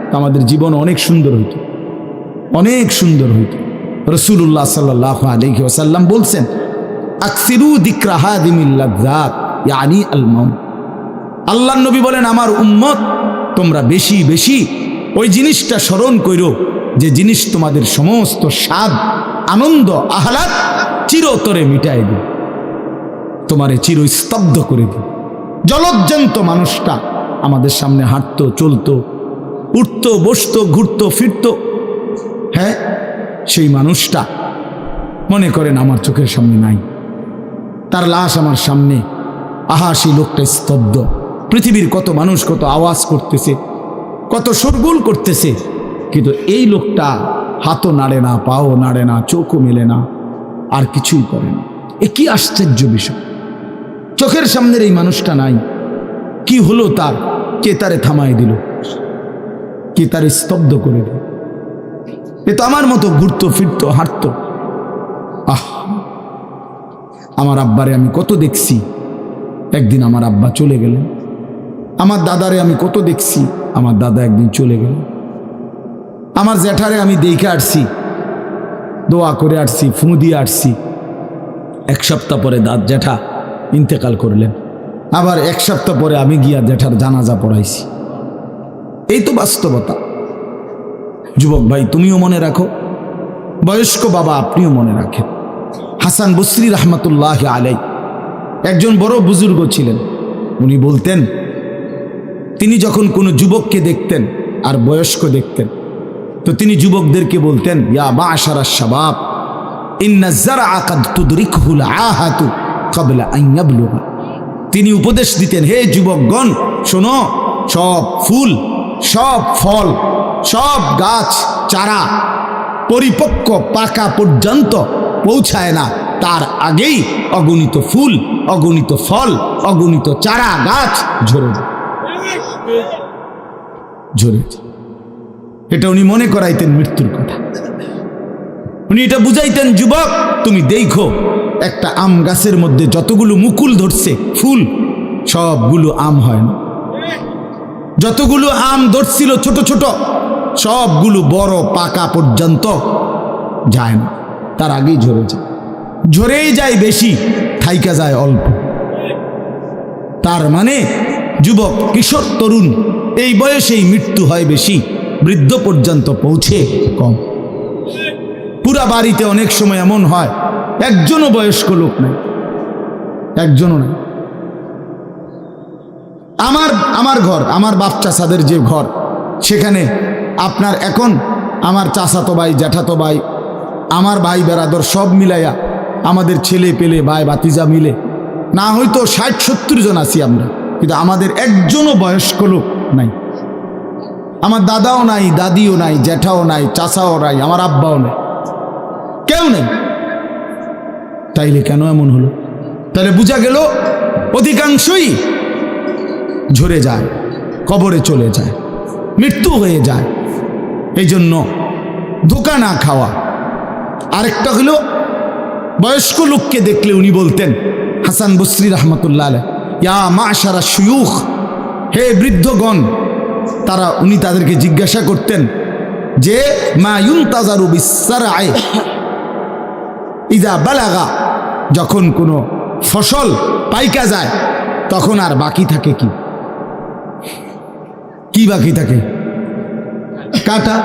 তো আমাদের জীবন অনেক সুন্দর হইত, অনেক সুন্দর হইত। রাসূলুল্লাহ সাল্লাল্লাহু আলাইহি ওয়াসাল্লাম বলছেন, আকসিরু যিকরা হাদিমিল লাযযাত ইয়ানি আল মাউত। আল্লাহর নবী বলেন, আমার উম্মত তোমরা বেশি বেশি ওই জিনিসটা স্মরণ করো, যে জিনিস তোমাদের সমস্ত স্বাদ, আনন্দ, আহ্লাদ চিরতরে মিটাই দিবে, তোমারে চিরস্তব্ধ করে দিবে। জলজ্জান্ত মানুষটা আমাদের সামনে হাঁটতো, চলতো, উঠতো, বসতো, ঘুরতো, ফিরতো, হ্যাঁ, সেই মানুষটা মনে করেন আমার চোখের সামনে নাই, তার লাশ আমার সামনে, আহা সেই লোকটা স্তব্ধ। পৃথিবীর কত মানুষ কত আওয়াজ করতেছে, কত শোরগোল করতেছে, কিন্তু এই লোকটা হাতও নাড়ে না, পাও নাড়ে না, চোখও মেলে না, আর কিছুই করে না। এ কি আশ্চর্য বিষয়! চোখের সামনের এই মানুষটা নাই, কি হলো তার? কে তারে থামাই দিল? কে তারে স্তব্ধ করে দিল? এ তো আমার মতো ঘুরতো, ফিরতো, হাঁটতো। আহ, আমার আব্বারে আমি কত দেখছি, একদিন আমার আব্বা চলে গেলেন। আমার দাদারে আমি কত দেখছি, আমার দাদা একদিন চলে গেলেন। আমার জ্যাঠারে আমি দেখে আসছি, দোয়া করে আসছি, ফু দিয়ে আসছি। এক সপ্তাহ পরে জ্যাঠা ইন্তেকাল করলেন, আবার এক সপ্তাহ পরে আমি গিয়া জ্যাঠার জানাজা পড়াইছি। এই তো বাস্তবতা। যুবক ভাই, তুমিও মনে রাখো, বয়স্ক বাবা আপনিও মনে রাখেন। হাসান বসরি রহমতুল্লাহ আলাই একজন বড় বুজুর্গ ছিলেন। উনি বলতেন, তিনি যখন কোনো যুবককে দেখতেন আর বয়স্ক দেখতেন, তো তিনি যুবকদেরকে বলতেন, ইয়া মা'শারাশ শাবাব ইন্না যারআ কাদ তুদরিকুল আহাতু ক্বাবলা আন ইয়াবলুগা। তিনি উপদেশ দিতেন, হে যুবকগণ শোনো, সব ফুল, সব ফল, সব গাছ চারা পরিপক্ক পাকা পর্যন্ত পৌঁছায় না, তার আগেই অগণিত ফুল, অগণিত ফল, অগণিত চারা গাছ ঝরে যায়, ঝরে যায়। এটা উনি মনে করাইতেন মৃত্যুর কথা। উনি এটা বুঝাইতেন, যুবক তুমি দেখো, একটা আম গাছের মধ্যে যতগুলো মুকুল ধরছে ফুল, সবগুলো আম হয় না। যতগুলো আম ধরছিল ছোট ছোট, সবগুলো বড় পাকা পর্যন্ত যায় না, তার আগেই ঝরে যায়। ঝরেই যায় বেশি, থাইকা যায় অল্প। তার মানে যুবক, কিশোর, তরুণ এই বয়সেই মৃত্যু হয় বেশি, বৃদ্ধ পর্যন্ত পৌঁছে কম। পুরা বাড়িতে অনেক সময় এমন হয় একজনও বয়স্ক লোক নাই, একজনও নাই। আমার ঘর, আমার বাপ চাচাদের যে ঘর, সেখানে আপনার এখন আমার চাচাতো ভাই, জ্যাঠাতো ভাই, আমার ভাই বেরাদর সব মিলাইয়া আমাদের ছেলে পেলে ভাই বাতিজা মিলে না হয়তো 60-70 জন আছি আমরা, কিন্তু আমাদের একজনও বয়স্ক লোক নাই। আমার দাদাও নাই, দাদিও নাই, জ্যাঠাও নাই, চাচাও নাই, আমার আব্বাও নাই, কেউ নেই। তাইলে কেন এমন হলো? তাহলে বোঝা গেল অধিকাংশই ঝরে যায়, কবরে চলে যায়, মৃত্যু হয়ে যায়। এই জন্য ধোঁকা না খাওয়া। আরেকটা হলো বয়স্ক লোককে দেখলে উনি বলতেন, হাসান বসরি রহমতুল্লাহ আলাইহি, ইয়া মাশারা শুয়ুখ, হে বৃদ্ধগণ। উনি তাদেরকে জিজ্ঞাসা করতেন যে মা ইউনতাজারু বিসসারআ ইযা বালাগা, যখন কোনো ফসল পাইকা যায় তখন আর বাকি থাকে কি? কি বাকি থাকে? কাটা।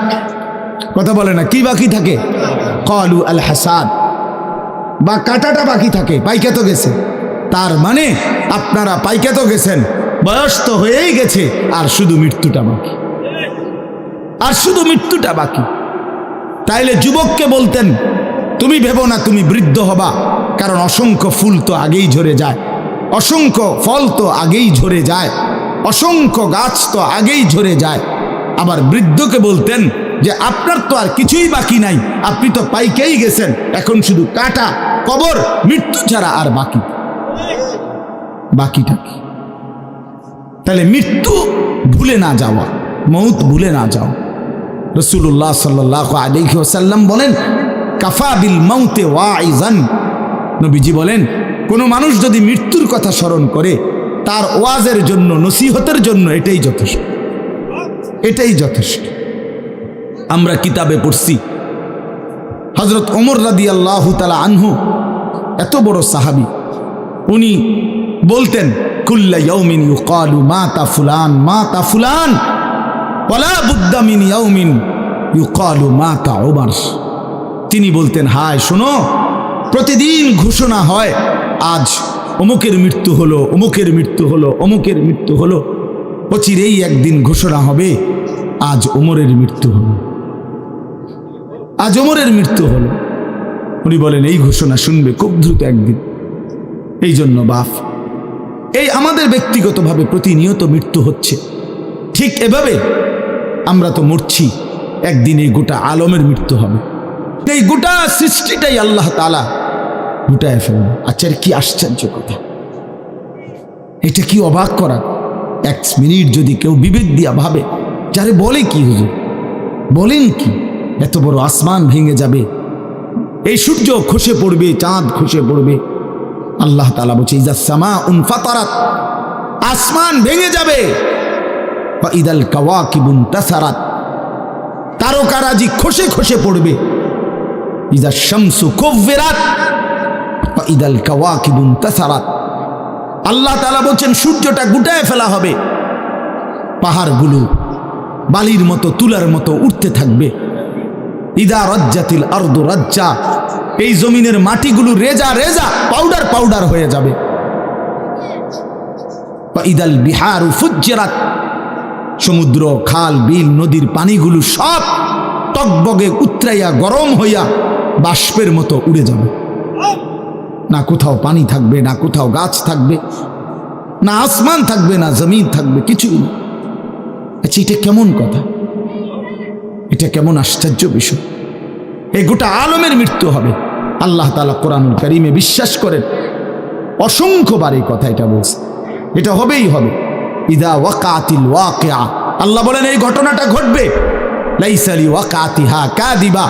কথা বলে না, কি বাকি থাকে? ক্বালু আল হাসাদ, বা কাটাটা বাকি থাকে, পাইকা তো গেছে। তার মানে আপনারা পাইকা তো গেছেন, বয়স তো হয়েই গেছে, আর শুধু মৃত্যুটা বাকি, আর শুধু মৃত্যুটা বাকি। তাইলে যুবককে বলতেন, তুমি ভেবো না তুমি বৃদ্ধ হবা, কারণ অসংখ্য ফুল তো আগেই ঝরে যায়, অসংখ্য ফল তো আগেই ঝরে যায়, অসংখ্য গাছ তো আগেই ঝরে যায়। আবার বৃদ্ধকে বলতেন যে আপনার তো আর কিছুই বাকি নাই, আপনি তো পাইকেই গেছেন, এখন শুধু কাটা, কবর, মৃত্যু ছাড়া আর বাকিটা কি? তাহলে মৃত্যু ভুলে না যাওয়া, মউত ভুলে না যাও। রাসূলুল্লাহ সাল্লাল্লাহু আলাইহি ওয়াসাল্লাম বলেন, কাফা বিল মাউতে ওয়াইজান, নবীজি বলেন কোনো মানুষ যদি মৃত্যুর কথা স্মরণ করে তার ওয়াজের জন্য, নসিহতের জন্য এটাই যথেষ্ট, এটাই যথেষ্ট। আমরা কিতাবে পড়ছি হযরত ওমর রাদিয়াল্লাহু তাআলা আনহু, এত বড় সাহাবী, উনি বলতেন কুল্লা ইয়াউমিন ইউকালু মাতা ফুলান মাতা ফুলান ওয়ালা বুদ্দা মিন ইয়াউমিন ইউকালু মাতা ওমর। তিনি বলতেন, হায় শোনো, প্রতিদিন ঘোষণা হয় আজ অমুকের মৃত্যু হলো, অমুকের মৃত্যু হলো, অমুকের মৃত্যু হলো, অচিরেই একদিন ঘোষণা হবে আজ ওমরের মৃত্যু হলো, আজ ওমরের মৃত্যু হলো। উনি বলেন এই ঘোষণা শুনবে খুব দ্রুত একদিন। এই জন্য বাপ, এই আমাদের ব্যক্তিগতভাবে প্রতিনিয়ত মৃত্যু হচ্ছে, ঠিক এভাবে আমরা তো মরছি, একদিন এই গোটা আলমের মৃত্যু হবে, এই গোটা সৃষ্টিটাই আল্লাহ তাআলা গুটায় ফেলবে। আচ্ছা, কি আশ্চর্য কথা, এটা কি অবাক করা। এক মিনিট যদি কেউ বিবেক দিয়া ভাবে, যারে বলে কি হুজুর, বলেন কি, এত বড় আসমান ভেঙে যাবে, এই সূর্য খসে পড়বে, চাঁদ খসে পড়বে। আল্লাহ তাআলা বলছে ইযা সামাউন ফাতারাত, আসমান ভেঙে যাবে, ওয়া ইদাল কাওয়াকিবুন তাসারাত, তারকারাজি খসে খসে পড়বে, ইযা শামসু কুব্বিরাত ওয়া ইদাল কাওয়াকিবুন তাসারাত। আল্লাহ তাআলা বলছেন সূর্যটা গুটায় ফেলা হবে, পাহাড়গুলো বালির মতো, তুলার মতো উঠতে থাকবে। ইদা রাজ্জাতিল আরদু রাজ্জা, এই জমিনের মাটিগুলো রেজা রেজা, পাউডার পাউডার হয়ে যাবে। ইদাল বিহারু ফুজ্জিরাত, সমুদ্র, খাল, বিল, নদীর পানিগুলো সব টকবগে উতরাইয়া গরম হইয়া বাষ্পের মতো উড়ে যাবে। না কোথাও পানি থাকবে, না কোথাও গাছ থাকবে, না আসমান থাকবে, না জমিন থাকবে, কিছুই না। আচ্ছা, এটা কেমন কথা, এটা কেমন আশ্চর্য বিষয়। এই গোটা আলমের মৃত্যু হবে। আল্লাহ তাআলা কোরআনুল কারীমে বিশ্বাস করেন, অসংখ্যবার এই কথা এটা বলছে, এটা হবেই হবে। ইদা ওয়াকাতিল ওয়াকিআ, আল্লাহ বলেন এই ঘটনাটা ঘটবে। লাইসা লি ওয়াকাতিহা কাযিবা,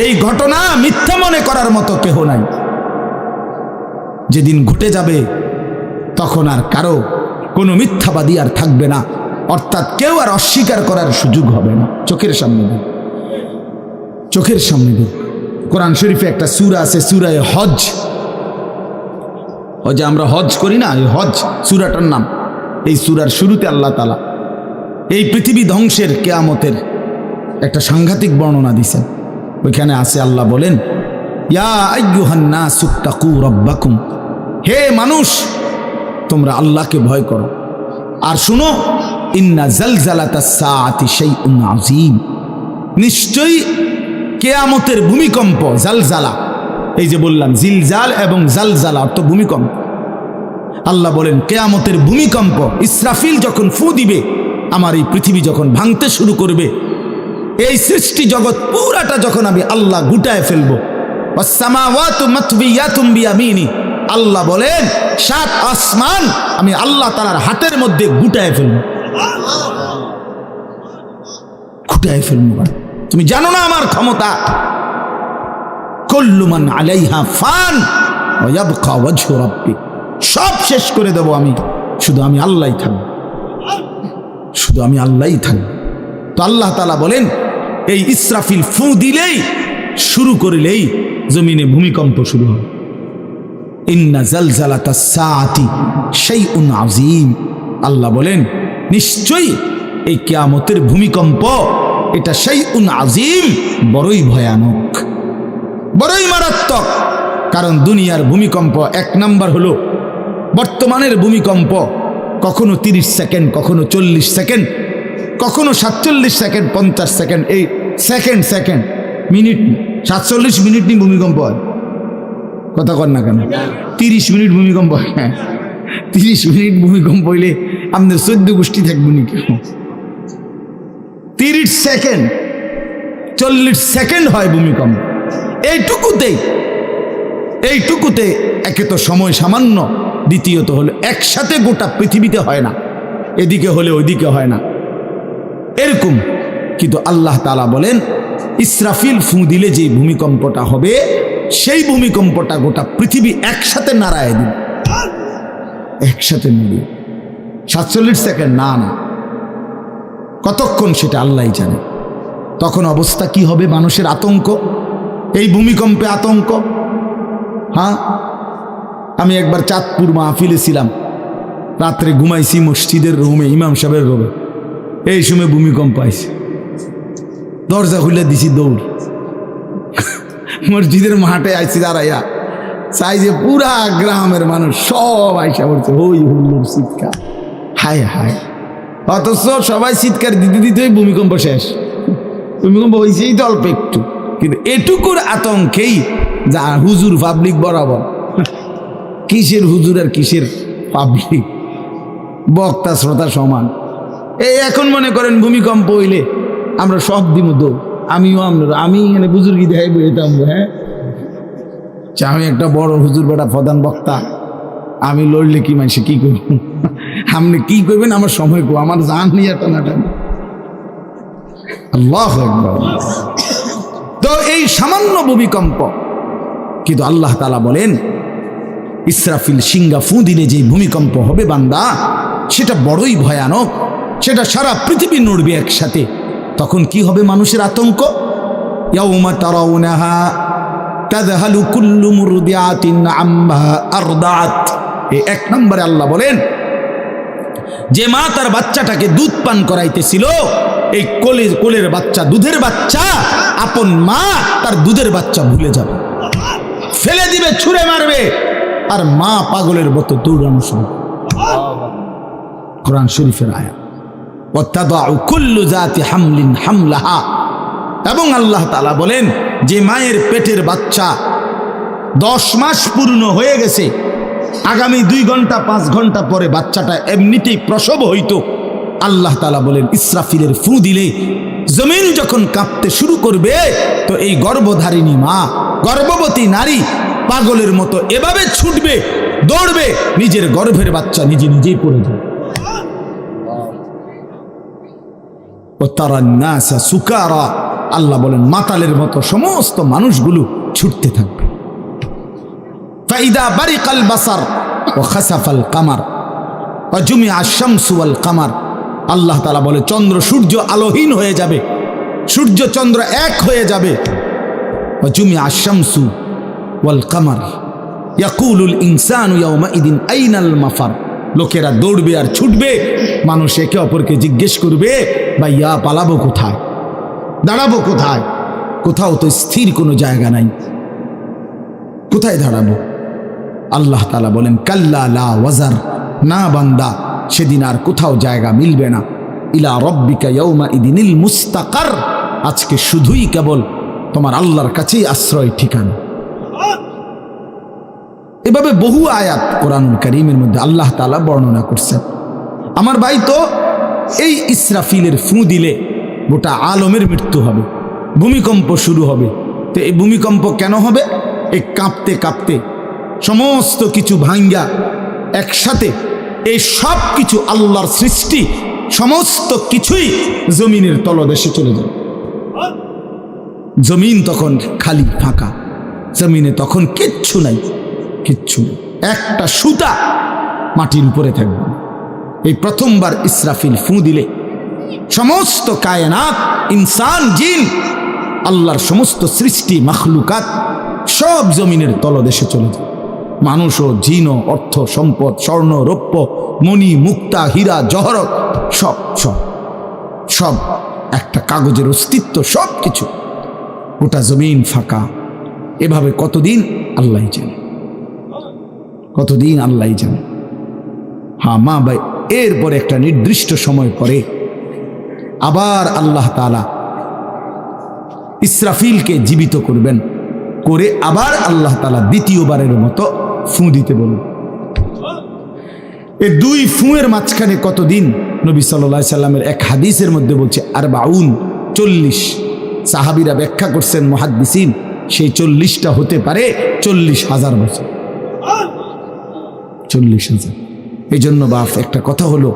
এই ঘটনা মিথ্যা মনে করার মতো কেহ নাই। যেদিন ঘটে যাবে তখন আর কারো কোনো মিথ্যাবাদী আর থাকবে না, অর্থাৎ কেউ আর অস্বীকার করার সুযোগ হবে না। চোখের সামনে দিন, চোখের সামনে দিন। কোরআন শরীফে একটা সূরা আছে, সূরায়ে হজ। ওই যে আমরা হজ করি না, এই হজ সূরাটার নাম। এই সূরার শুরুতে আল্লাহ তাআলা এই পৃথিবী ধ্বংসের, কিয়ামতের একটা সাংঘাতিক বর্ণনা দিয়েছেন। ওইখানে আছে, আল্লাহ বলেন ইয়া আইয়ুহান নাসু তাকু রাব্বাকুম, হে মানুষ তোমরা আল্লাহকে ভয় করো। আর শুনো ইন্না জালজালাতাস সাআতি শাইউন আযীম, নিশ্চয়ই কিয়ামতের ভূমিকম্প, জালজালা, এই যে বললাম জিলজাল এবং জালজালা অর্থ ভূমিকম্প। আল্লাহ বলেন কিয়ামতের ভূমিকম্প, ইসরাফিল যখন ফু দিবে, আমার এই পৃথিবী যখন ভাঙতে শুরু করবে, এই সৃষ্টি জগৎ পুরাটা যখন আমি আল্লাহ গুটায় ফেলবো, ওয়াসসামাওয়াতু মাতবিয়াতুম বিয়ামিনি, আল্লাহ বলেন 7 আসমান আমি আল্লাহ তাআলার হাতের মধ্যে গুটায় ফেলবো, গুটায় ফেলবো। তুমি জানো না আমার ক্ষমতা। কুল্লু মান আলাইহা ফান ওয়া ইয়াবকা ওয়াজহু রাব্বিক, সব শেষ করে দেব আমি, শুধু আমি আল্লাহই থাকবো, শুধু আমি আল্লাহই থাকবো। তো আল্লাহ তাআলা বলেন এই ইসরাফিল ফু দিলেই, শুরু করলেই জমিনে ভূমিকম্প শুরু হবে। ইন্না জালজালাতাস সাআতি শাইউন আযীম, আল্লাহ বলেন নিশ্চয়ই এই কিয়ামতের ভূমিকম্প এটা শাইউন আযীম, বড়ই ভয়ানক, বড়ই মারাত্মক। কারণ দুনিয়ার ভূমিকম্প 1 নাম্বার হলো বর্তমানের ভূমিকম্প কখনো 30 সেকেন্ড, কখনো 40 সেকেন্ড, কখনো 47 সেকেন্ড, 50 সেকেন্ড, এই সেকেন্ড মিনিট, 47 মিনিট নিয়ে ভূমিকম্প হয়। কথা কর না কেন? 30 মিনিট ভূমিকম্প হয়। 30 মিনিট ভূমিকম্প হইলে আমাদের 14 গোষ্ঠী থাকবে নি কেন? 30 সেকেন্ড, 40 সেকেন্ড হয় ভূমিকম্প। এইটুকুতে একে তো সময় সামান্য, দ্বিতীয়ত হলো একসাথে গোটা পৃথিবীতে হয় না, এদিকে হলে ওইদিকে হয় না এরকম। কিন্তু আল্লাহ তাআলা বলেন ইসরাফিল ফু দিলে যে ভূমিকম্পটা হবে, সেই ভূমিকম্পটা গোটা পৃথিবী একসাথে নাড়ায় দিবে, একসাথে মিলিয়ে। 47 সেকেন্ড না, কতক্ষণ সেটা আল্লাহই জানে। তখন অবস্থা কি হবে? মানুষের আতঙ্ক, এই ভূমিকম্পে আতঙ্ক। হ্যাঁ, আমি একবার চাঁদপুর মাহফিলে ছিলাম, রাত্রে ঘুমাইছি মসজিদের রুমে, ইমাম সাহেবের রুমে, এই সময় ভূমিকম্প আইছে, দরজা খুলে দিছি দৌড়, মসজিদের মাঠে আইছি দাঁড়াইয়া, চাই যে পুরা গ্রামের মানুষ সব আইসা পড়ছে, হই হুল্লোড় চিৎকার, হায় হায়। অথচ সবাই চিৎকার দিতে দিতেই ভূমিকম্প শেষ। ভূমিকম্প হয়েছেই তো অল্প একটু, কিন্তু এটুকুর আতঙ্কেই যা হুজুর পাবলিক বরাবর, কিসের হুজুর আর কিসের পাবলিক, বক্তা শ্রোতা সমান। এই এখন মনে করেন ভূমিকম্প হইলে আমরা সব দিব দৌড়, আমি এখানে বুজুর্গি দেখাই বইতাম। হ্যাঁ, আমি একটা বড় হুজুর, বড় প্রধান বক্তা, আমি লড়লে কি মানুষে কি করব, আপনি কি করবেন আমার সময় কো, আমার জান নিয়ে টানাটানি। আল্লাহু আকবার। তো এই সামান্য ভূমিকম্প, কিন্তু আল্লাহ তাআলা বলেন ইসরাফিল সিংহা ফু দিলে যে ভূমিকম্প হবে বান্দা, সেটা বড়ই ভয়ানক, সেটা সারা পৃথিবী নড়বে একসাথে। তখন কি হবে মানুষের আতঙ্ক? ইয়াউমা তারাউনাহা তাযহালু কুল্লু মুরদিআতিন আম্মা আরদাআত। এই 1 নম্বরে আল্লাহ বলেন যে মা তার বাচ্চাটাকে দুধ পান করাইতেছিল, এই কোলের বাচ্চা, দুধের বাচ্চা, আপন মা তার দুধের বাচ্চা ভুলে যাবে, ফেলে দিবে, ছুঁড়ে মারবে, আর মা পাগলের মতো দৌড়ানো শুরু। কোরআন শরীফের আয়াত। ওয়াতাদাউ কুল্লু যাতি হামলিন হামলাহা। এবং আল্লাহ তাআলা বলেন যে মায়ের পেটের বাচ্চা 10 মাস পূর্ণ হয়ে গেছে, আগামী 2 ঘন্টা 5 ঘন্টা পরে বাচ্চাটা এমনিতেই প্রসব হইতো, আল্লাহ তাআলা বলেন ইসরাফিলের ফু দিলে জমিন যখন কাঁপতে শুরু করবে, তো এই গর্ভধারিণী মা, গর্ভবতী নারী পাগলের মতো এভাবে ছুটবে, দৌড়বে, নিজের গর্ভের বাচ্চা নিজেই পড়ে যাবে। ও তারান নাসা সুকারা, আল্লাহ বলেন মাতালের মতো সমস্ত মানুষগুলো ছুটতে থাকবে। ফাইদা বারিকাল বাসার ওয়া খাসাফাল কামার ওয়া জুমিআ আশ-শামসু ওয়াল কামার। আল্লাহ তাআলা বলে চন্দ্র সূর্য আলোহীন হয়ে যাবে, সূর্য চন্দ্র এক হয়ে যাবে। ওয়া জুমিআ আশ-শামসু ওয়াল কামার ইয়াকুলুল ইনসানু ইয়াওমাইদিন আইনাল মাফার। লোকেরা দৌড়বে আর ছুটবে, মানুষ একে অপরকে জিজ্ঞেস করবে ভাইয়া পালাবো কোথায়, দাঁড়াবো কোথায়? কোথাও তো স্থির কোনো জায়গা নাই, কোথায় দাঁড়াবো? আল্লাহ তাআলা বলেন কাল্লা লা ওয়াজার, না বান্দা, সেদিন আর কোথাও জায়গা মিলবে না। ইলা রব্বিকা ইয়াউমা ইদিনিল মুস্তাকার, আজকে শুধুই কেবল তোমার আল্লাহর কাছেই আশ্রয় ঠিকানা। এভাবে বহু আয়াত কোরআনুল কারীমের মধ্যে আল্লাহ তাআলা বর্ণনা করছেন। আমার ভাই, তো এই ইসরাফিলের ফু দিলে গোটা আলমের মৃত্যু হবে, ভূমিকম্প শুরু হবে। তো এই ভূমিকম্প কেন হবে? এই কাঁপতে কাঁপতে সমস্ত কিছু ভাঙ্গা একসাথে এই সব কিছু আল্লাহর সৃষ্টি সমস্ত কিছুই জমিনের তলদেশে চলে যাবে। জমিন তখন খালি ফাঁকা, জমিনে তখন কিচ্ছু নাই, কিচ্ছু নেই, একটা সুতা মাটির উপরে থাকবে। এই প্রথমবার ইসরাফিল ফু দিলে সমস্ত কায়নাত, ইনসান, জিন, আল্লাহর সমস্ত সৃষ্টি মাখলুকাত সব জমিনের তলদেশে চলে যায়। মানুষ ও জিন ও অর্থ সম্পদ, স্বর্ণ রৌপ্য, মণি মুক্তা, হীরা জহরত সব সব সব একটা কাগজের অস্তিত্ব, সব কিছু, গোটা জমিন ফাঁকা। এভাবে কতদিন আল্লাহ জানে, কতদিন আল্লাহ জানে। হ্যাঁ মা ভাই, এরপরে একটা নির্দিষ্ট সময় পরে আবার আল্লাহ তাআলা ইসরাফিলকে জীবিত করবেন, করে আবার আল্লাহ তাআলা দ্বিতীয়বারের মতো ফু দিতে বলুন। এই দুই ফুঁয়ের মাঝখানে কতদিন? নবী সাল্লাল্লাহু আলাইহি সাল্লামের এক হাদিসের মধ্যে বলছে 40 সাহাবীরা ব্যাখ্যা করছেন, মুহাদ্দিসিন, সেই 40টা হতে পারে 40,000 বছর। 40,000। এই জন্য বাপ একটা কথা হলো,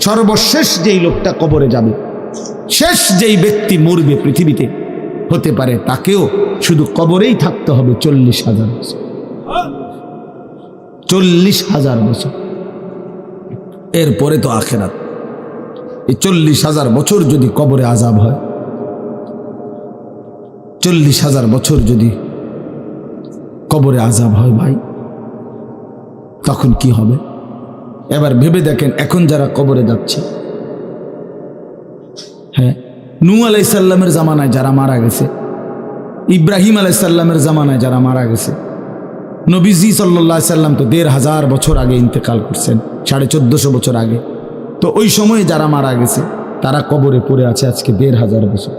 সর্বশেষ যেই লোকটা কবরে যাবে, শেষ যেই ব্যক্তি মরবে পৃথিবীতে, হতে পারে তাকেও শুধু কবরেই থাকতে হবে 40,000 বছর। 40,000 বছর, এরপরে তো আখিরাত। এই 40,000 বছর যদি কবরে আযাব হয়, 40,000 বছর যদি কবরে আযাব হয় ভাই, তখন কি হবে? এবার ভেবে দেখেন, এখন যারা কবরে যাচ্ছে, হ্যাঁ, নূহ আলাইহিস সালামের জামানায় যারা মারা গেছে, ইব্রাহিম আলাইহিস সালামের জামানায় যারা মারা গেছে, নবীজি সাল্লাল্লাহু আলাইহি সাল্লাম তো 1,500 বছর আগে ইন্তেকাল করছেন, 1450 বছর আগে। তো ওই সময়ে যারা মারা গেছে তারা কবরে পড়ে আছে আজকে 1,500 বছর,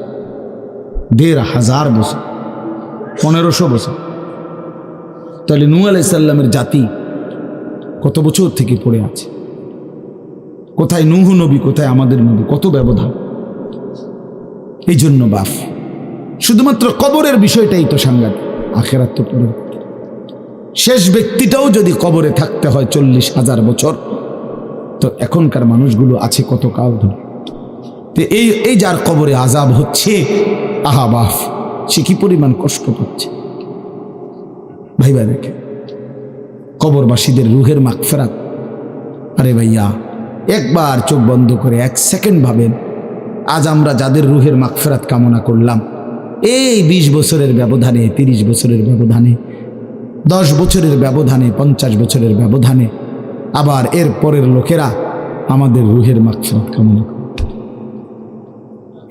1,500 বছর, 1500 বছর। তাহলে নূহ আলাইহিস সালামের জাতি কত বছর থেকে পড়ে আছে? কোথায় নূহ নবী, কোথায় আমাদের নবী? কত ব্যবধান! এই জন্য বাপ, শুধুমাত্র কবরের বিষয়টাই তো সাংঘাতিক, আখিরাত তো পরে। শেষ ব্যক্তিটাও যদি কবরে থাকতে হয় 40,000 বছর, তো এখনকার মানুষগুলো আছে কত কাল ধরে। তো এই যার কবরে আযাব হচ্ছে, আহা বাপ, সে কি পরিমাণ কষ্ট পাচ্ছে ভাইবা। দেখে কবরবাসীদের রুহের মাগফিরাত। আরে ভাইয়া, একবার চোখ বন্ধ করে 1 সেকেন্ড ভাবেন, আজ আমরা যাদের রুহের মাগফিরাত কামনা করলাম, এই 20 বছরের ব্যবধানে, 30 বছরের ব্যবধানে, 10 বছরের ব্যবধানে, 50 বছরের ব্যবধানে আবার এর পরের লোকেরা আমাদের রুহের মাগফিরাত কামনা করে।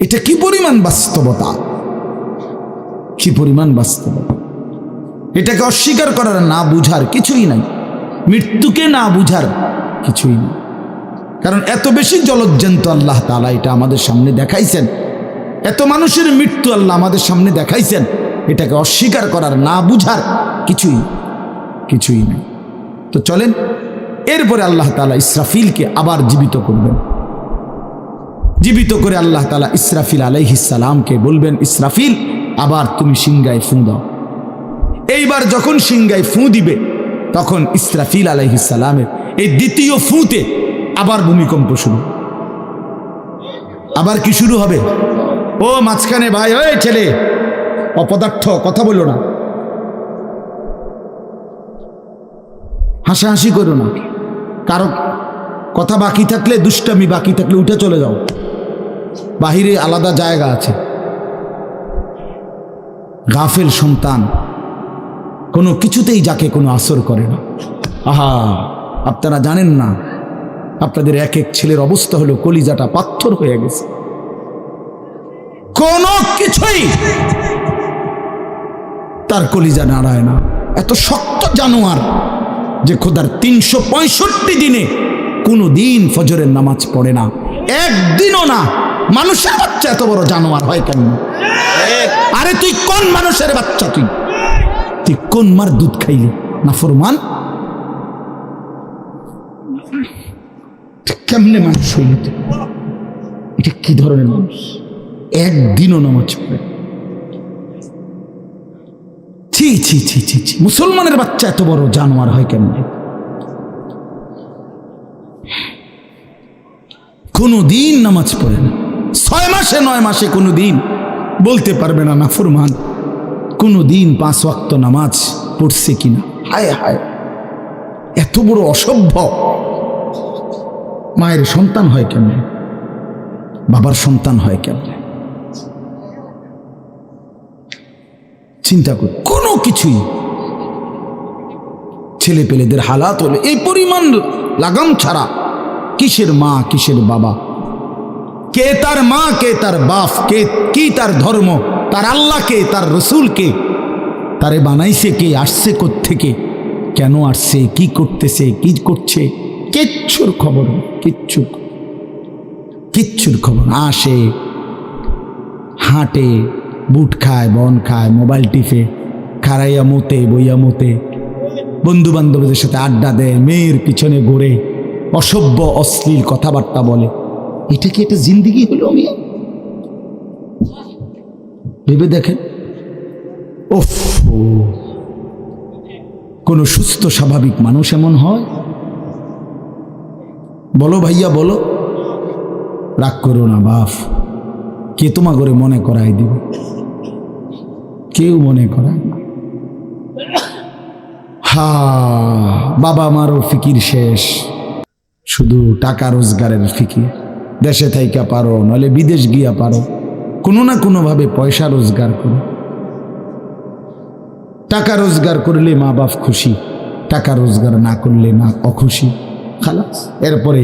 এটা কি পরিমাণ বাস্তবতা, কি পরিমাণ বাস্তবতা! এটাকে অস্বীকার করার, না বুঝার কিছুই নাই, মৃত্যুকে না বুঝার কিছুই নেই। কারণ এত বেশি জলজ্জান্ত আল্লাহ তাআলা এটা আমাদের সামনে দেখাইছেন, এত মানুষের মৃত্যু আল্লাহ আমাদের সামনে দেখাইছেন, এটাকে অস্বীকার করার, না বুঝার কিছুই নেই। তো চলেন, এরপরে আল্লাহ তাআলা ইসরাফিলকে আবার জীবিত করবেন। জীবিত করে আল্লাহ তাআলা ইসরাফিল আলাইহিস সালামকে বলবেন, ইসরাফিল, আবার তুমি সিংগায় ফু দাও। এইবার যখন সিংগায় ফু দিবে, তখন ইসরাফিল আলাইহিস সালামের এই দ্বিতীয় ফুতে আবার ভূমিকম্প শুরু। আবার কি শুরু হবে? ও মাঝখানে ভাই, ওই ছেলে অপদার্থ, কথা বলো না, হাসাহাসি করো না, কারো কথা বাকি থাকলে, দুষ্টামি বাকি থাকলে উঠে চলে যাও, বাহিরে আলাদা জায়গা আছে। গাফেল সন্তান কোনো কিছুতেই যাকে কোনো আসর করে না। আহা, আপনারা জানেন না, আপনাদের এক এক ছেলের অবস্থা হলো কলিজাটা পাথর হয়ে গেছে, কোনো কিছুই তার কলিজা নাড়ায় না। এত শক্ত জানোয়ার যে খোদার 365 দিনে কোনো দিন ফজরের নামাজ পড়ে না, একদিনও না। মানুষের বাচ্চা এত বড় জানোয়ার হয় কেন? আরে তুই কোন মানুষের বাচ্চা? তুই কোন মার দুধ খাইলি? না ফরমান, কেমনে মানুষ হইল? এটা কি ধরনের মানুষ? একদিনও নামাজ পড়ে। ছি ছি ছি ছি ছি, মুসলমানের বাচ্চা এত বড় জানোয়ার হয় কেমনে? কোনদিন নামাজ পড়ে না, 6 মাসে 9 মাসে কোনদিন বলতে পারবে না নাফরমান। কোনদিন 5 ওয়াক্ত নামাজ পড়ছে কিনা? হায় হায়, এত বড় অসভ্য। মায়ের সন্তান হয় কেমনে? বাবার সন্তান হয় কেমনে? চিন্তা কর। কোনো কিছুই ছেলে পেলেদের হালাত হলে এই পরিমাণ লাগাম ছাড়া কিসের মা কিসের বাবা, কে তার মা কে তার বাপ, কে কি তার ধর্ম, তার আল্লাহ কে, তার রসুল কে, তারে বানাইছে কে, আসছে কোত্থেকে, কেন আসছে, কি করতেছে, কি করছে, কিচ্ছুর খবর, কিচ্ছুর খবর। আসে, হাঁটে, বুট খায়, বন খায়, মোবাইল টিপে, খারাইয়া মতে, বইয়া মতে, বন্ধু বান্ধবদের সাথে আড্ডা দেয়, মেয়ের পিছনে ঘুরে, অসভ্য অশ্লীল কথাবার্তা বলে। এটা কি একটা জিন্দিগি হলো? মিয়া ভেবে দেখেন। ওফ, কোন সুস্থ স্বাভাবিক মানুষ এমন হয়? বলো ভাইয়া, বলো। রাগ করো না বাপ, কে তোমা করে মনে করাই দিবে? কেউ মনে করায় না। হা, বাবা মারও ফিকির শেষ, শুধু টাকা রোজগারের ফিকির। দেশে থাইকা পারো, নলে বিদেশ গিয়া পারো, কোনো না কোনো ভাবে পয়সা রোজগার করো। টাকা রোজগার করলে মা বাপ খুশি, টাকা রোজগার না করলে না অখুশি। খালাস। এরপরে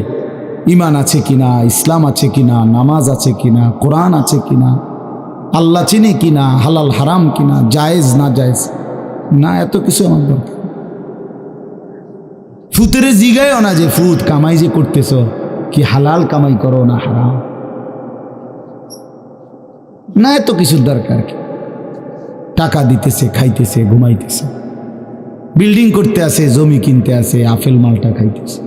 ইমান আছে কিনা, ইসলাম আছে কিনা, নামাজ আছে কিনা, কোরআন আছে কিনা, আল্লাহ চিনে কিনা, হালাল হারাম কিনা, জায়েজ না জায়েজ না, এত কিছু আমার দরকার। ফুতের জিগায়ও না যে ফুত কামাই যে করতেছ, কি হালাল কামাই করো না হারাম, না এত কিছুর দরকার কি? টাকা দিতেছে, খাইতেছে, ঘুমাইতেছে, বিল্ডিং করতে আসে, জমি কিনতে আসে, আপেল মালটা খাইতেছে।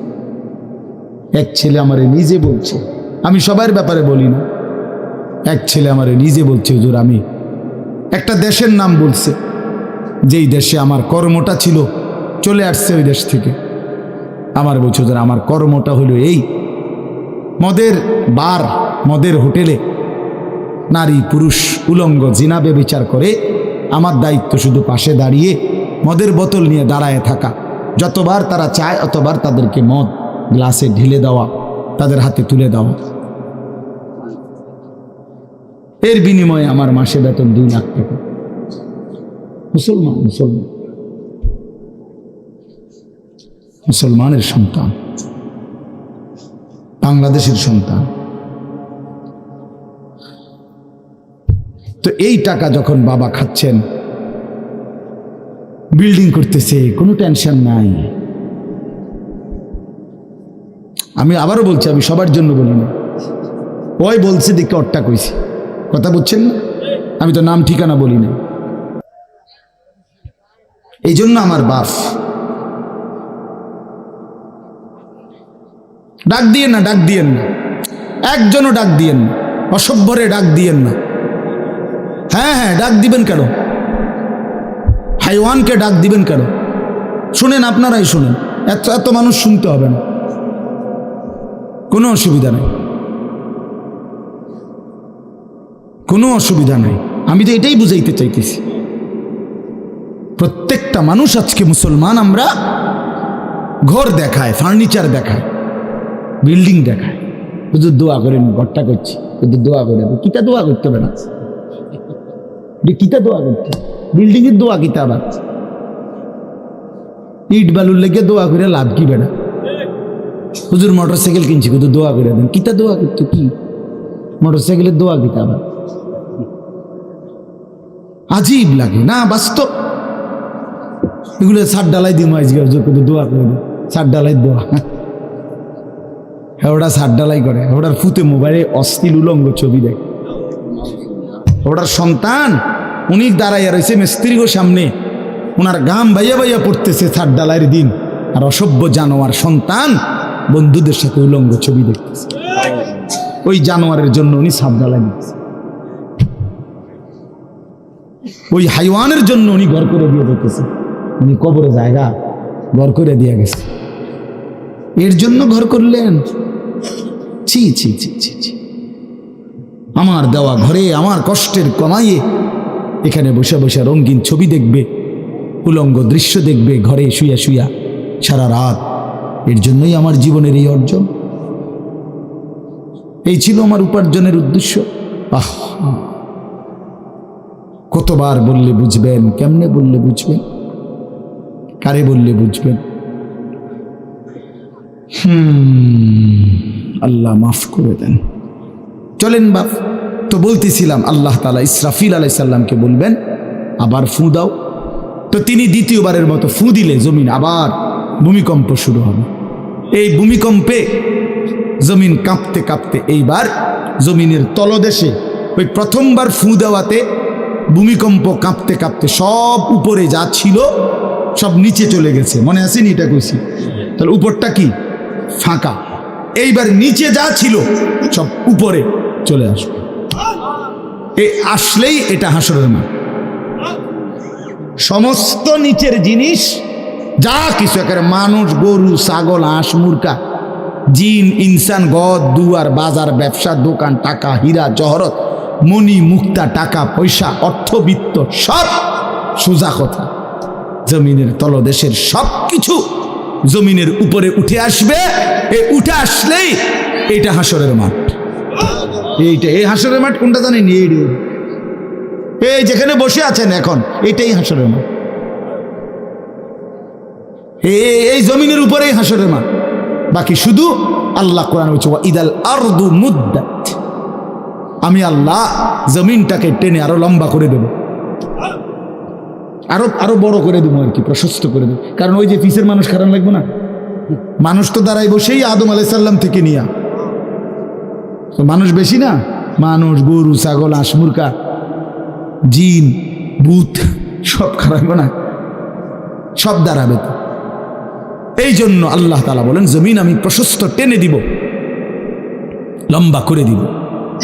এক ছেলে আমারে নিজে বলছে, আমি সবার ব্যাপারে বলি না, এক ছেলে আমারে নিজে বলছে, হুজুর আমি একটা দেশের নাম বলছে, যেই দেশে আমার কর্মটা ছিল, চলে আসছে ওই দেশ থেকে। আমার বলছে, হুজুর আমার কর্মটা হলো এই, মদের বার, মদের হোটেলে নারী পুরুষ উলঙ্গ জিনা ব্যভিচার করে, আমার দায়িত্ব শুধু পাশে দাঁড়িয়ে মদের বোতল নিয়ে দাঁড়ায় থাকা, যতবার তারা চায় অতবার তাদেরকে মদ গ্লাসে ঢেলে দেওয়া, তাদের হাতে তুলে দেওয়া। এর বিনিময়ে আমার মাসে বেতন 2 লাখ টাকা। মুসলমান, মুসলমান, মুসলমানের সন্তান, বাংলাদেশের সন্তান। তো এই টাকা যখন বাবা খাচ্ছেন, বিল্ডিং করতেছে, কোনো টেনশন নাই। আমি আবারও বলছি, আমি সবার জন্য বলি না, ওই বলছে দেখে অট্টা কইছি, কথা বুঝছেন না? আমি তো নাম ঠিকানা বলি না। এই জন্য আমার বাপ, ডাক দিয়েন না, ডাক দিয়েন না, একজনও ডাক দিয়েন না, অসভ্যরে ডাক দিয়েন না। হ্যাঁ হ্যাঁ, ডাক দিবেন কেন? হাইওয়ানকে ডাক দিবেন কেন? শুনেন, আপনারাই শুনেন, এত এত মানুষ শুনতে হবে না, কোনো অসুবিধা নেই, কোনো অসুবিধা নেই। আমি তো এটাই বুঝাইতে চাইতেছি, প্রত্যেকটা মানুষ আজকে মুসলমান। আমরা ঘর দেখায়, ফার্নিচার দেখায়, বিল্ডিং দেখায়, শুধু দোয়া করেন, ঘরটা করছি, শুধু দোয়া করে। কিতা দোয়া করতে হবে না, কিতা দোয়া করতে, বিল্ডিং এর দোয়া কিতা? আবার ইট বালুর লেগে দোয়া করে লাভ কি বেড়া? হুজুর মোটরসাইকেল কিনছি, শুধু দোয়া করে দেন, কিতা দোয়া করতো? কি মোটরসাইকেলের দোয়া কিতা? আবার আজীব লাগে না? বাস্তব এগুলো ছাদ ডালাই দিই, মাঝ দোয়া করে দেন, ছাদ ডালাই দোয়া। হ্যাঁ ওটা সার ডালাই করে, ওটার ফুতে মোবাইলে অশ্লীল উলঙ্গ ছবি দেয়। ওটার সন্তান উনি দাঁড়াইয়া রয়েছে মিস্ত্রির সামনে, ওনার গাম বাইয়া বাইয়া পড়তেছে সার ডালাইয়ের দিন, আর অসভ্য জানোয়ার সন্তান বন্ধুদের সাথে উলঙ্গ ছবি দেখতেছে। ওই জানোয়ারের জন্য উনি সার ডালাই দিচ্ছে, ওই হাইওয়ানের জন্য উনি ঘর করে দিয়ে দেখতেছে। উনি কবরে জায়গা ঘর করে দিয়ে গেছে, এর জন্য ঘর করলেন? ছি ছি ছি ছি ছি। আমার দেওয়া ঘরে আমার কষ্টের কমাইয়ে এখানে বসে বসে রঙিন ছবি দেখবে, উলঙ্গ দৃশ্য দেখবে ঘরে শুয়া শুয়া সারা রাত। এর জন্যই আমার জীবনের এই অর্জন, এই ছিল আমার উপার্জনের উদ্দেশ্য। আহ, কতবার বললে বুঝবেন? কেমনে বললে বুঝবেন? কারে বললে বুঝবেন? আল্লাহ মাফ করে দেন। চলেন বাপ, তো বলতেছিলাম আল্লাহ তাআলা ইসরাফিল আলাইহিস সালামকে বলবেন আবার ফু দাও। তো তিনি দ্বিতীয়বারের মতো ফু দিলে জমিন আবার ভূমিকম্প শুরু হবে। এই ভূমিকম্পে জমিন কাঁপতে কাঁপতে এইবার জমিনের তলদেশে ওই প্রথমবার ফু দেওয়াতে ভূমিকম্প কাঁপতে কাঁপতে সব উপরে যা ছিল সব নিচে চলে গেছে। মনে আছে নি? এটা কইছি। তাহলে উপরটা কি? ফাঁকা। এইবার নিচে যা ছিল সব উপরে চলে আসবে। এই আসলেই এটা হাসরের মাঠ। সমস্ত নিচের জিনিস যা কিছু, একেবারে মানুষ, গরু, ছাগল, হাঁস, মুরগা, জিন, ইনসান, গদ, দুয়ার, বাজার, ব্যবসা, দোকান, টাকা, হীরা, জহরত, মণি, মুক্তা, টাকা পয়সা, অর্থবিত্ত, সব সোজা কথা জমিনের তলদেশের সব কিছু জমিনের উপরে উঠে আসবে। এই উঠে আসলেই এইটা হাসরের মাঠ। এইটা, এই হাসরের মাঠ কোনটা জানেন? এই যেখানে বসে আছেন এখন, এটাই হাসরের মাঠ। এই জমিনের উপরেই হাসরের মাঠ। বাকি শুধু আল্লাহ কোরআন বলছে ইদাল আরদু মুদ্দাত, আমি আল্লাহ জমিনটাকে টেনে আরো লম্বা করে দেব, আরো আরো বড় করে দেবো আর কি, প্রশস্ত করে দেবো। কারণ ওই যে পিসের মানুষ খারাপ লাগবে না? মানুষ তো দাঁড়াই বসেই আদম আলাইহিস সালাম থেকে নিয়া, মানুষ বেশি না? মানুষ, গরু, ছাগল, হাঁস, মুরগা, জিন, ভূত সব খারাপ না? সব দাঁড়াবে তো। এই জন্য আল্লাহ তাআলা বলেন জমিন আমি প্রশস্ত টেনে দিব, লম্বা করে দিব,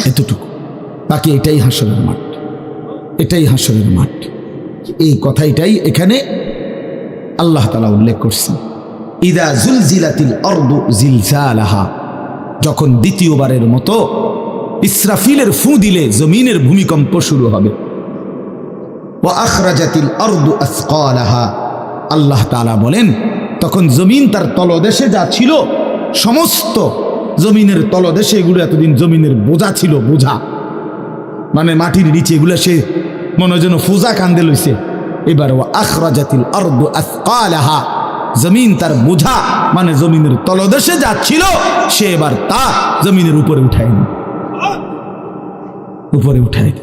এতটুকু। বাকি এটাই হাসরের মাঠ, এটাই হাসরের মাঠ। এই কথাটাই এখানে আল্লাহ তাআলা উল্লেখ করছেন। ইদা জুলজিলাতিল আরদু জিলজালাহা, যখন দ্বিতীয়বারের মতো ইসরাফিলের ফু দিলে জমিনের ভূমিকম্প শুরু হবে। ওয়া আখরাজাতিল আরদু আসকালাহা, আল্লাহ তাআলা বলেন তখন জমিন তার তলদেশে যা ছিল সমস্ত জমিনের তলদেশে, এগুলো এতদিন জমিনের বোঝা ছিল, বোঝা মানে মাটির নিচে, এগুলো সে মনে যেন ফোজা কান্দে লইছে। এবার ওয়া আখরাজাতিল আরদু আসকালাহা, জমিন তার বোঝা মানে জমিনের তলদেশে যা ছিল সে এবার তা জমিনের উপরে উঠায় না, উপরে উঠায়।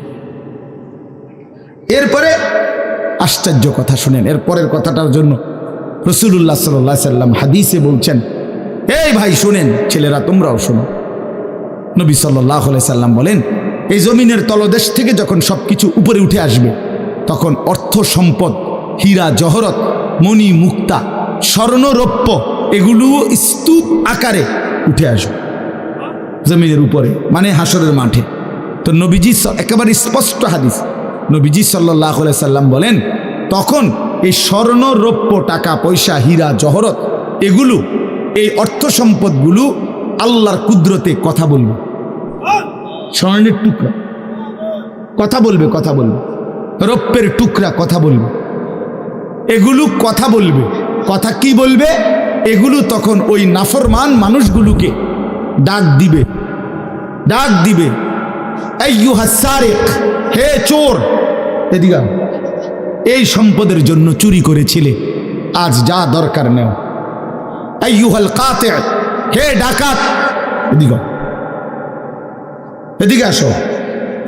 এরপরে আশ্চর্য কথা শুনেন, এরপরের কথাটার জন্য রাসূলুল্লাহ সাল্লাল্লাহু আলাইহি সাল্লাম হাদিসে বলছেন, এই ভাই শুনেন, ছেলেরা তোমরাও শোনো। নবী সাল্লাল্লাহু আলাইহি সাল্লাম বলেন এই জমিনের তলদেশ থেকে যখন সবকিছু উপরে উঠে আসবে তখন অর্থ সম্পদ, হীরা জহরত, মণি মুক্তা, স্বর্ণ রৌপ্য এগুলো স্তূপ আকারে উঠে আসবে জমিনের উপরে, মানে হাসরের মাঠে। তো নবীজি একেবারে স্পষ্ট হাদিস, নবীজি সাল্লাল্লাহু আলাইহি সাল্লাম বলেন তখন এই স্বর্ণ রৌপ্য, টাকা পয়সা, হীরা জহরত এগুলো, এই অর্থ সম্পদগুলো আল্লাহর কুদরতে কথা বলবে। স্বর্ণের টুকরা কথা বলবে, কথা বলবে, রৌপ্যের টুকরা কথা বলবে, এগুলো কথা বলবে। কথা কি বলবে? এগুলো তখন ওই নাফরমান মানুষগুলোকে ডাক দিবে, ডাক দিবে, আইয়ুহাস সারিক, হে চোর, এদিকে এই সম্পদের জন্য চুরি করেছিলে, আজ যা দরকার নেও। আইয়ুহাল কাতি, হে ডাকাত, এদিকে এদিকে আসো,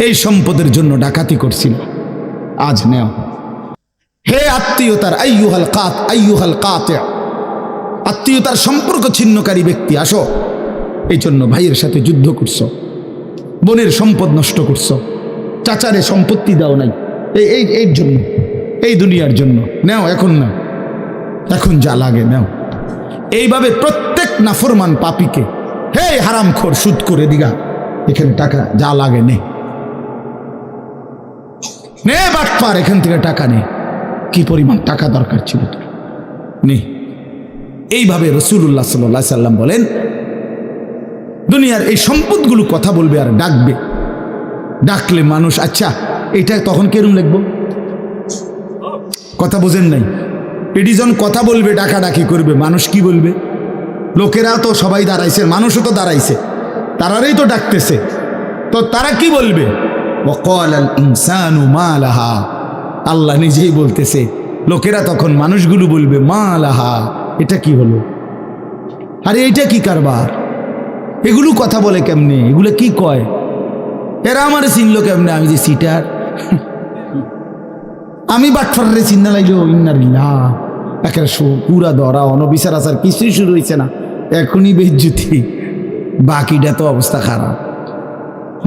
এই সম্পদের জন্য ডাকাতি করছিল, আজ নেও। হে আত্মীয়তার, আইয়ুহাল কাতি, আত্মীয়তার সম্পর্ক ছিন্নকারী ব্যক্তি আসো, এই জন্য ভাইয়ের সাথে যুদ্ধ করছো, বোনের সম্পদ নষ্ট করছো, চাচারে সম্পত্তি দাও নাই, এই জন্য, এই দুনিয়ার জন্য নাও, এখন না, এখন যা লাগে নাও। এইভাবে প্রত্যেক নাফরমান পাপীকে, হে হারামখোর সুদ করে দিগা, এখানে টাকা যা লাগে নে, নে বাটপার, এখান থেকে টাকা নে, কি পরিমাণ টাকা দরকার ছিল তোর, নে। এইভাবে রাসূলুল্লাহ সাল্লাল্লাহু আলাইহি সাল্লাম বলেন, দুনিয়ার এই সম্পদগুলো কথা বলবে আর ডাকবে, ডাকলে মানুষ, আচ্ছা এটা তখন কেরম লিখবো, কথা বোঝেন নাই, এডিজন কথা বলবে, ডাকাডাকি করবে, মানুষ কি বলবে? লোকেরা তো সবাই দাঁড়াইছে, মানুষও তো দাঁড়াইছে, তারারই তো ডাকতেছে, তো তারা কি বলবে? ওয়াকালাল ইনসানু মা লাহা, আল্লাহ নিজেই বলতেছে, লোকেরা তখন মানুষগুলো বলবে মা লাহা, এটা কি হলো, আরে এটা কি কারবার, এগুলো কথা বলে কেমনে, এগুলো কি কয়, এরা আমারে চিনলো কেমনে, আমি যে সিটার, আমি বাটফারে চিন্না লাগলো, ইন্নারিল্লাহ, একেবারে পুরা ধরা, অনবিচার আচার কিছুই শুরু হয়েছে না, এখনই বেজ্জুতি, বাকিটা তো অবস্থা খারাপ।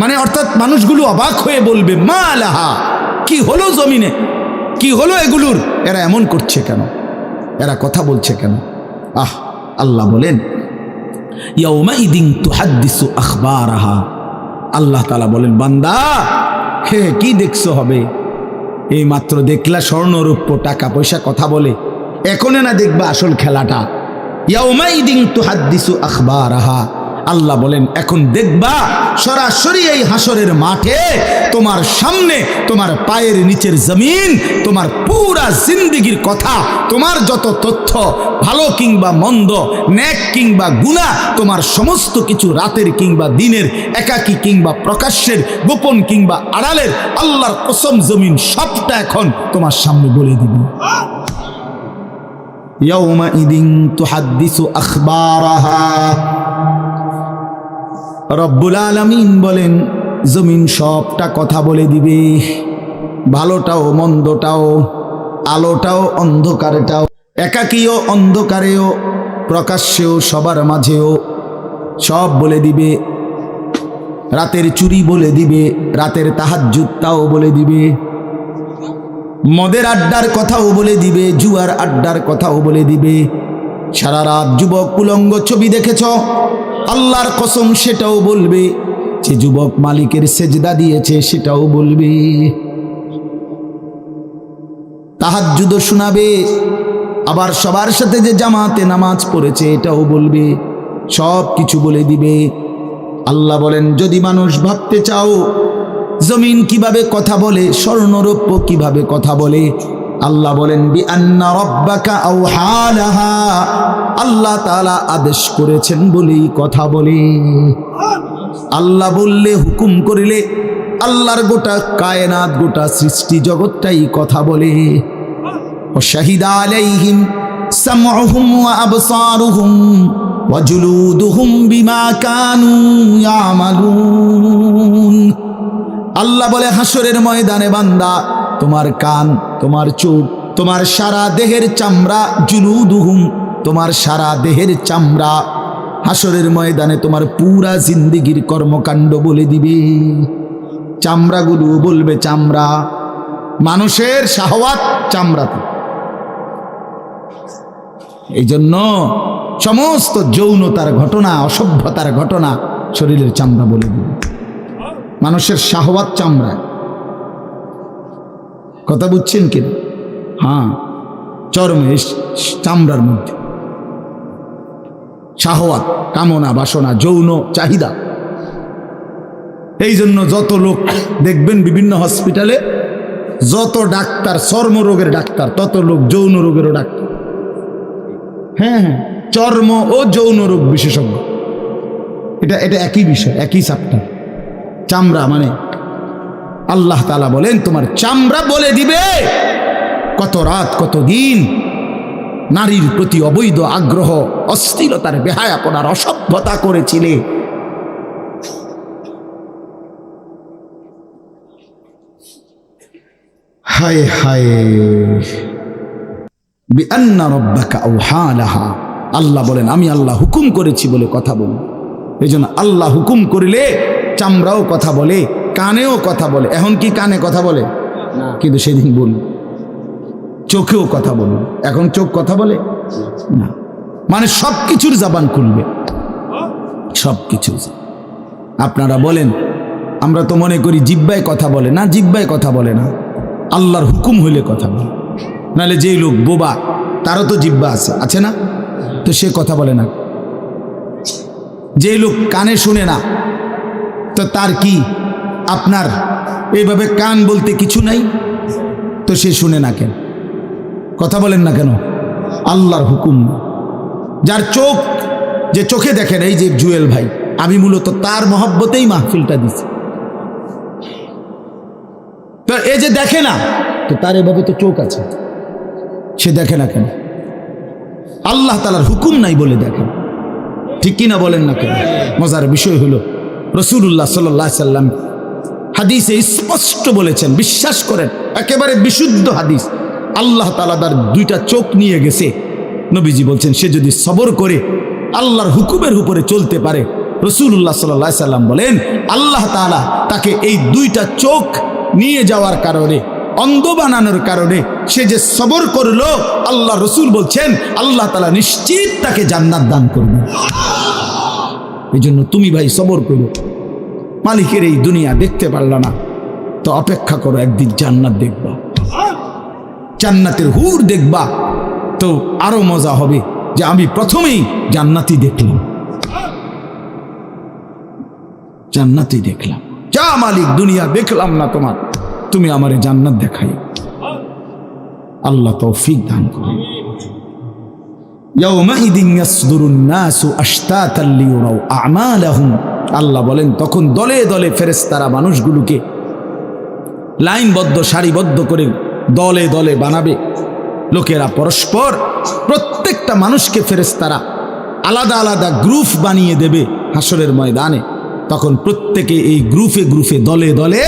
মানে অর্থাৎ মানুষগুলো অবাক হয়ে বলবে মা লাহা, কি হলো জমিনে, কি হলো এগুলোর, এরা এমন করছে কেন, এরা কথা বলছে কেন? আল্লাহ বলেন ইয়াউমাইদিন তুহাদ্দিসু আখবারাহা, আল্লাহ তাআলা বলেন বান্দা হে কি দেখছো হবে, এই মাত্র দেখলা স্বর্ণ রূপ্য টাকা পয়সা কথা বলে, এখনো না দেখবা আসল খেলাটা। ইয়াউমাইদিন তুহাদ্দিসু আখবারাহা, আল্লাহ বলেন এখন দেখবা সরাসরি এই হাসরের মাঠে তোমার সামনে, তোমার পায়ের নিচের জমিন, তোমার পুরা জিন্দেগির কথা, তোমার যত তথ্য, ভালো কিংবা মন্দ, নেক কিংবা গুনাহ, তোমার সমস্ত কিছু রাতের কিংবা দিনের, একাকী কিংবা প্রকাশ্যের, গোপন কিংবা আড়ালের, আল্লাহর কসম জমিন সবটা এখন তোমার সামনে বলে দিবে। ইয়াউমাইদিন তুহাদ্দিসু আখবারাহা, রব্বুল আলামিন বলেন জমিন সবটা কথা বলে দিবে, ভালোটাও মন্দটাও, আলোটাও অন্ধকারটাও, একাকীও অন্ধকারেও, প্রকাশ্যেও সবার মাঝেও, সব বলে দিবে। রাতের চুরি বলে দিবে, রাতের তাহাজ্জুদটাও বলে দিবে, মদের আড্ডার কথাও বলে দিবে, জুয়ার আড্ডার কথাও বলে দিবে। সারা রাত যুবক উলঙ্গ ছবি দেখেছ, আল্লাহর কসম সেটাও বলবে, যে যুবক মালিকের সেজদা দিয়েছে সেটাও বলবে, তাহাজ্জুদ শোনাবে, আবার সবার সাথে যে জামাতে নামাজ পড়েছে এটাও বলবে, সব কিছু বলে দিবে। আল্লাহ বলেন যদি মানুষ ভাবতে চাও জমিন কিভাবে কথা বলে, স্বর্ণরৌপ্য কিভাবে কথা বলে, আল্লাহ বলেন বিআন্না রাব্বাকা আওহা লাহা, আল্লাহ তাআলা আদেশ করেছেন বলেই কথা বলে। আল্লাহ বললে, হুকুম করিলে, আল্লাহর গোটা কায়নাত, গোটা সৃষ্টি জগৎটাই কথা বলে। ও শাহিদা আলাইহিম সামউহুম ওয়া আবসারুহুম ওয়া জুলুদুহুম বিমা কানু ইয়ামালুন। আল্লাহ বলে হাসরের ময়দানে বান্দা, তোমার কান, তোমার চোখ, তোমার সারা দেহের চামড়া, জুলুদুহুম, তোমার সারা দেহের চামড়া, হাসরের ময়দানে তোমার পুরা জিন্দেগির কর্মকাণ্ড বলে দিবে। চামড়াগুলো বলবে, চামড়া, মানুষের শাহওয়াত চামড়াতে। এই জন্য সমস্ত যৌনতার ঘটনা, অসভ্যতার ঘটনা শরীরের চামড়া বলে দিবে। মানুষের শাহওয়াত চামড়া, কথা বুঝছেন কিনা? হ্যাঁ, চর্মে, চামড়ার মধ্যে শাহওয়াত, কামনা, বাসনা, যৌন চাহিদা। এই জন্য যত লোক দেখবেন বিভিন্ন হসপিটালে, যত ডাক্তার চর্মরোগের ডাক্তার, তত লোক যৌন রোগেরও ডাক্তার। হ্যাঁ হ্যাঁ, চর্ম ও যৌন রোগ বিশেষজ্ঞ, এটা একই বিষয়, একই চ্যাপ্টার। চামড়া মানে আল্লাহ তাআলা বলেন তোমার চামড়া বলে দিবে কত রাত, কত দিন নারীর প্রতি অবৈধ আগ্রহ, অস্থিরতার, বেহায়াপনার, অসভ্যতা করেছিলে। হায় হায়, বিআন্না রাব্বাকা আওহা লাহা, আল্লাহ বলেন আমি আল্লাহ হুকুম করেছি বলে কথা বল। এই জন্য আল্লাহ হুকুম করিলে চামড়াও কথা বলে, কানেও কথা বলে। এখন কি কানে কথা বলে না, কিন্তু সেদিন বলল চোখেও কথা বলল। এখন চোখ কথা বলে না, মানে সব কিছুর জবান খুলবে, সব কিছু। আপনারা বলেন, আমরা তো মনে করি জিহ্বায় কথা বলে না, জিহ্বায় কথা বলে না, আল্লাহর হুকুম হইলে কথা বলে। নাহলে যেই লোক বোবা তারও তো জিহ্বা আছে, আছে না? তো সে কথা বলে না। যেই লোক কানে শুনে না, তো তার কি আপনার এইভাবে কান বলতে কিছু নাই? তো সে শুনে না কেন, কথা বলেন না কেন? আল্লাহর হুকুম। যার চোখ, যে চোখে দেখেন, এই যে জুয়েল ভাই, আমি মূলত তার মহব্বতেই মাহফিলটা দিছি। তো এই যে দেখে না, তো তার এভাবে তো চোখ আছে, সে দেখে না কেন? আল্লাহ তাআলার হুকুম নাই বলে দেখে, ঠিক কিনা বলেন না কেন? মজার বিষয় হলো রাসূলুল্লাহ সাল্লাল্লাহু আলাইহি সাল্লাম হাদিসে স্পষ্ট বলেছেন, বিশ্বাস করেন, একেবারে বিশুদ্ধ হাদিস, আল্লাহ তাআলা তার দুইটা চোখ নিয়ে গেছে। নবীজি বলছেন, সে যদি সবর করে আল্লাহর হুকুমের উপরে চলতে পারে, রাসূলুল্লাহ সাল্লাল্লাহু আলাইহি সাল্লাম বলেন, আল্লাহ তাআলা তাকে এই দুইটা চোখ নিয়ে যাওয়ার কারণে, অন্ধ বানানোর কারণে সে যে সবর করলো, আল্লাহ রসুল বলছেন আল্লাহ তাআলা নিশ্চিত তাকে জান্নাত দান করবে। এই জন্য তুমি ভাই সবর করো। মালিকের এই দুনিয়া দেখতে পারলা না, তো অপেক্ষা করো, একদিন জান্নাত দেখবা, জান্নাতের হুর দেখবা, তো আরো মজা হবে যে আমি প্রথমেই জান্নাতি দেখলাম, জান্নাতি দেখলাম। যা মালিক, দুনিয়া দেখলাম না তোমার, তুমি আমারে জান্নাত দেখাই। আল্লাহ তৌফিক দান করুন। ইয়াউমাইদিন ইয়াসদুরুন নাসু আশতাতান লিয়ুরাউ আমালাহুম, আল্লাহ বলেন তখন দলে দলে ফেরেশতারা মানুষগুলোকে লাইনবদ্ধ, সারিবদ্ধ করে দলে দলে বানাবে। লোকেরা পরস্পর, প্রত্যেকটা মানুষকে ফেরেশতারা আলাদা আলাদা গ্রুপ বানিয়ে দেবে হাসরের ময়দানে। তখন প্রত্যেকে এই গ্রুপে গ্রুপে, দলে দলে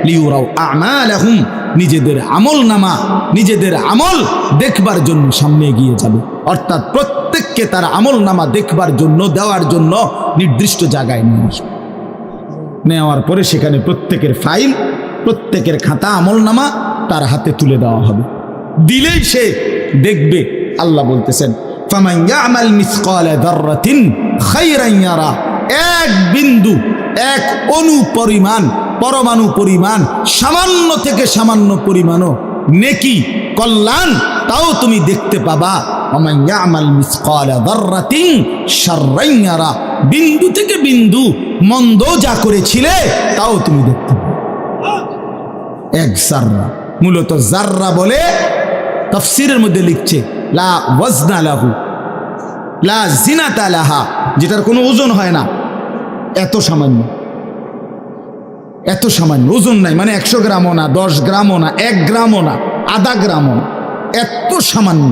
লিউরাউ আমালাহুম, নিজেদের আমল নামা, নিজেদের আমল দেখবার জন্য সামনে এগিয়ে যাবে। অর্থাৎ প্রত্যেককে তার আমল নামা দেখবার জন্য, দেওয়ার জন্য নির্দিষ্ট জায়গায় নিয়ে আসবে। নেওয়ার পরে সেখানে প্রত্যেকের ফাইল, প্রত্যেকের খাতা, আমল নামা তার হাতে তুলে দেওয়া হবে। দিলেই সে দেখবে। আল্লাহ বলতেছেন, ফামান ইয়ামাল মিসকালা যাররাতিন খায়রান ইয়ারা, এক বিন্দু, এক অণু পরিমাণ, পরমাণু পরিমাণ, সামান্য থেকে সামান্য পরিমাণও নেকি, কল্যাণ, তাও তুমি দেখতে পাবা। ওমান ইয়ামাল মিসকালা যাররাতিন শাররান ইয়ারা, বিন্দু থেকে বিন্দু মন্দ যা করেছিলে তাও তুমি দেখতে পাবে। এক জাররা, মূলত জাররা বলে তাফসীরের মধ্যে লিখছে লা ওয়াজনা লাহু লা জিনাতা লাহা, যেটার কোনো ওজন হয় না, এত সামান্য, এত সামান্য, ওজন নাই, মানে 100 গ্রামও না, 10 গ্রামও না, 1 গ্রামও না, আধা গ্রামও না, এত সামান্য,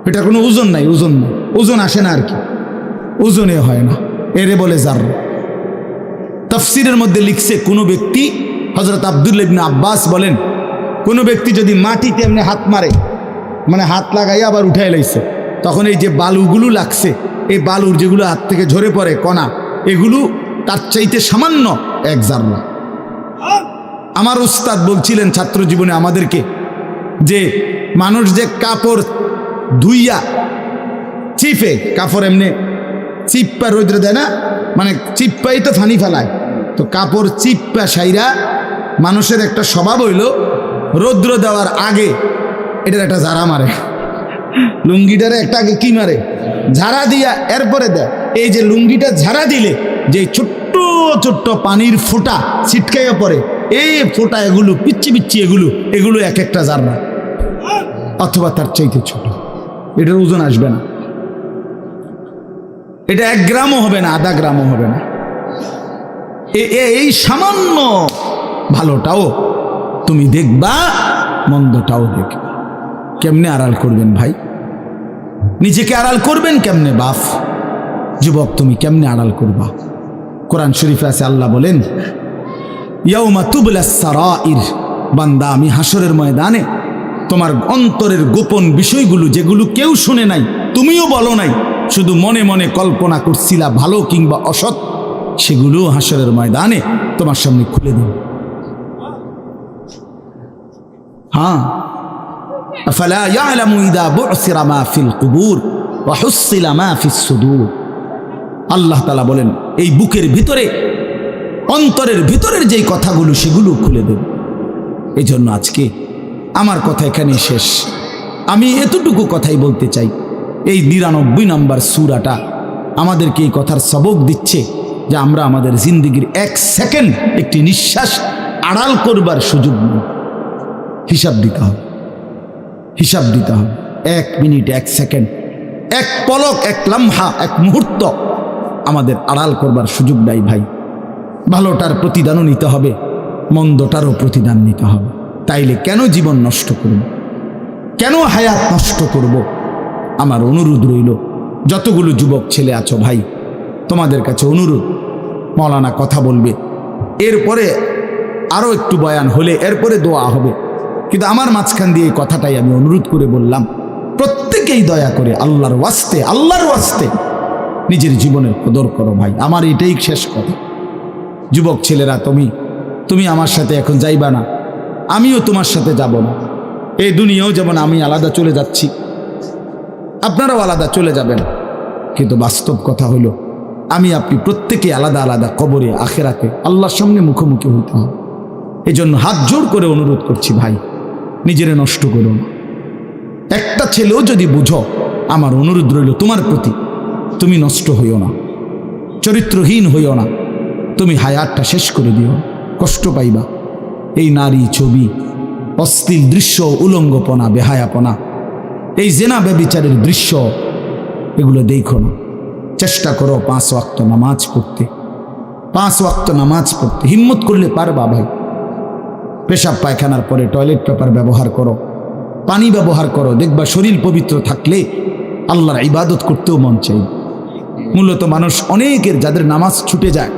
এটা কোনো ওজন নাই, ওজন নাই, ওজন আসে না আর কি, ওজনে হয় না, এরে বলে জাররা। তাফসীরের মধ্যে লিখছে, কোনো ব্যক্তি, হযরত আব্দুল্লাহ ইবনে আব্বাস বলেন, কোনো ব্যক্তি যদি মাটিতে এমনি হাত মারে, মানে হাত লাগাইয়া আবার উঠাই লাইছে, তখন এই যে বালুগুলো লাগছে, এই বালুর যেগুলো হাত থেকে ঝরে পড়ে কণা, এগুলো তার চাইতে সামান্য এক জাররা। আমার উস্তাদ বলছিলেন ছাত্র জীবনে আমাদেরকে, যে মানুষ যে কাপড় ধুইয়া চিপে, কাপড় এমনি চিপ্পা রৌদ্র দেয় না, মানে চিপ্পাই তো ফানি ফেলায়, তো কাপড় চিপ্পা সাইরা মানুষের একটা স্বভাব হইল রৌদ্র দেওয়ার আগে এটার একটা ঝাড়া মারে, লুঙ্গিটারে একটা আগে কি মারে, ঝাড়া দিয়া এরপরে দেয়। এই যে লুঙ্গিটা ঝাড়া দিলে যে ছোট্ট ছোট্ট পানির ফোঁটা ছিটকাইয়া পড়ে, এই ফোঁটা, এগুলো পিচ্ছি পিচ্ছি, এগুলো এক একটা জাররা, অথবা তার চাইতে ছোট। এটার ওজন আসবে না, এটা 1 গ্রামও হবে না, আধা গ্রামও হবে না। এই সামান্য ভালোটাও তুমি দেখবা, মন্দটাও দেখবা। কেমনে আড়াল করবেন ভাই? নিজেকে আড়াল করবেন কেমনে? বাপ যুবক, তুমি কেমনে আড়াল করবা? কোরআন শরীফে আছে, আল্লাহ বলেন, ইয়াউমা তুবলাস সারাইর, বান্দা আমি হাসরের ময়দানে তোমার অন্তরের গোপন বিষয়গুলো, যেগুলো কেউ শুনে নাই, তুমিও বলো নাই, শুধু মনে মনে কল্পনা করছিলা ভালো কিংবা অসৎ, সেগুলো হাসরের ময়দানে তোমার সামনে খুলে দেব। হ্যাঁ, আফালা ইয়ালামু ইযা বু'সিরা মা ফিল কুবুর ওয়া হুসিলা মা ফিস সুদূর। আল্লাহ তাআলা বলেন এই বুকের ভিতরে, অন্তরের ভিতরের যেই কথাগুলো সেগুলো খুলে দেব। এই জন্য আজকে আমার কথা এখানে শেষ। আমি এতটুকু কথাই বলতে চাই, এই ৯৯ নম্বর সূরাটা আমাদেরকে এই কথার সবক দিচ্ছে যে আমরা আমাদের জিন্দেগির ১ সেকেন্ড একটি নিঃশ্বাস আড়াল করবার সুযোগ নেই। হিসাব দিতে হবে, হিসাব দিতে হবে। ১ মিনিট, ১ সেকেন্ড, ১ পলক, ১ লম্হা, ১ মুহূর্ত আমাদের আড়াল করবার সুযোগ নাই ভাই। ভালোটার প্রতিদানও নিতে হবে, মন্দটারও প্রতিদান নিতে হবে। তাইলে কেন জীবন নষ্ট করব, কেন হায়াত নষ্ট করব? আমার অনুরোধ রইল, যতগুলো যুবক ছেলে আছো ভাই, তোমাদের কাছে অনুরোধ, মৌলানা কথা বলবে, এরপরে আরও একটু বয়ান হলে এরপরে দোয়া হবে, কিন্তু আমার মাঝখান দিয়ে এই কথাটাই আমি অনুরোধ করে বললাম, প্রত্যেকেই দয়া করে আল্লাহর ওয়াস্তে, আল্লাহর ওয়াস্তে নিজের জীবনের কদর করো ভাই। আমার এটাই শেষ কথা। যুবক ছেলেরা, তুমি আমার সাথে এখন যাইবা না, আমিও তোমার সাথে যাব না। এই দুনিয়াও যেমন আমি আলাদা চলে যাচ্ছি, আপনারাও আলাদা চলে যাবেন, কিন্তু বাস্তব কথা হলো আমি আপনি প্রত্যেকে আলাদা আলাদা কবরে, আখেরাতে আল্লাহর সামনে মুখোমুখি হইতে হবে। এই জন্য হাত জোর করে অনুরোধ করছি ভাই, নিজেরে নষ্ট করো না। একটা ছেলেও যদি বুঝো, আমার অনুরোধ রইল তোমার প্রতি, তুমি নষ্ট হইও না, চরিত্রহীন হইও না, তুমি হায়াতটা শেষ করে দিও, কষ্ট পাইবা। এই নারী ছবি, অশ্লীল দৃশ্য, উলঙ্গপনা, বেহায়াপনা, এই জেনা ব্যভিচারের দৃশ্য, এগুলো দেখো না। চেষ্টা করো 5 ওয়াক্ত নামাজ পড়তে, 5 ওয়াক্ত নামাজ পড়তে হিম্মত করলে পারবা ভাই। পেশাব পায়খানার পরে টয়লেট পেপার ব্যবহার করো, পানি ব্যবহার করো, দেখবা শরীর পবিত্র থাকলে আল্লাহর ইবাদত করতেও মন চাই। মূলত মানুষ অনেকের যাদের নামাজ ছুটে যায়,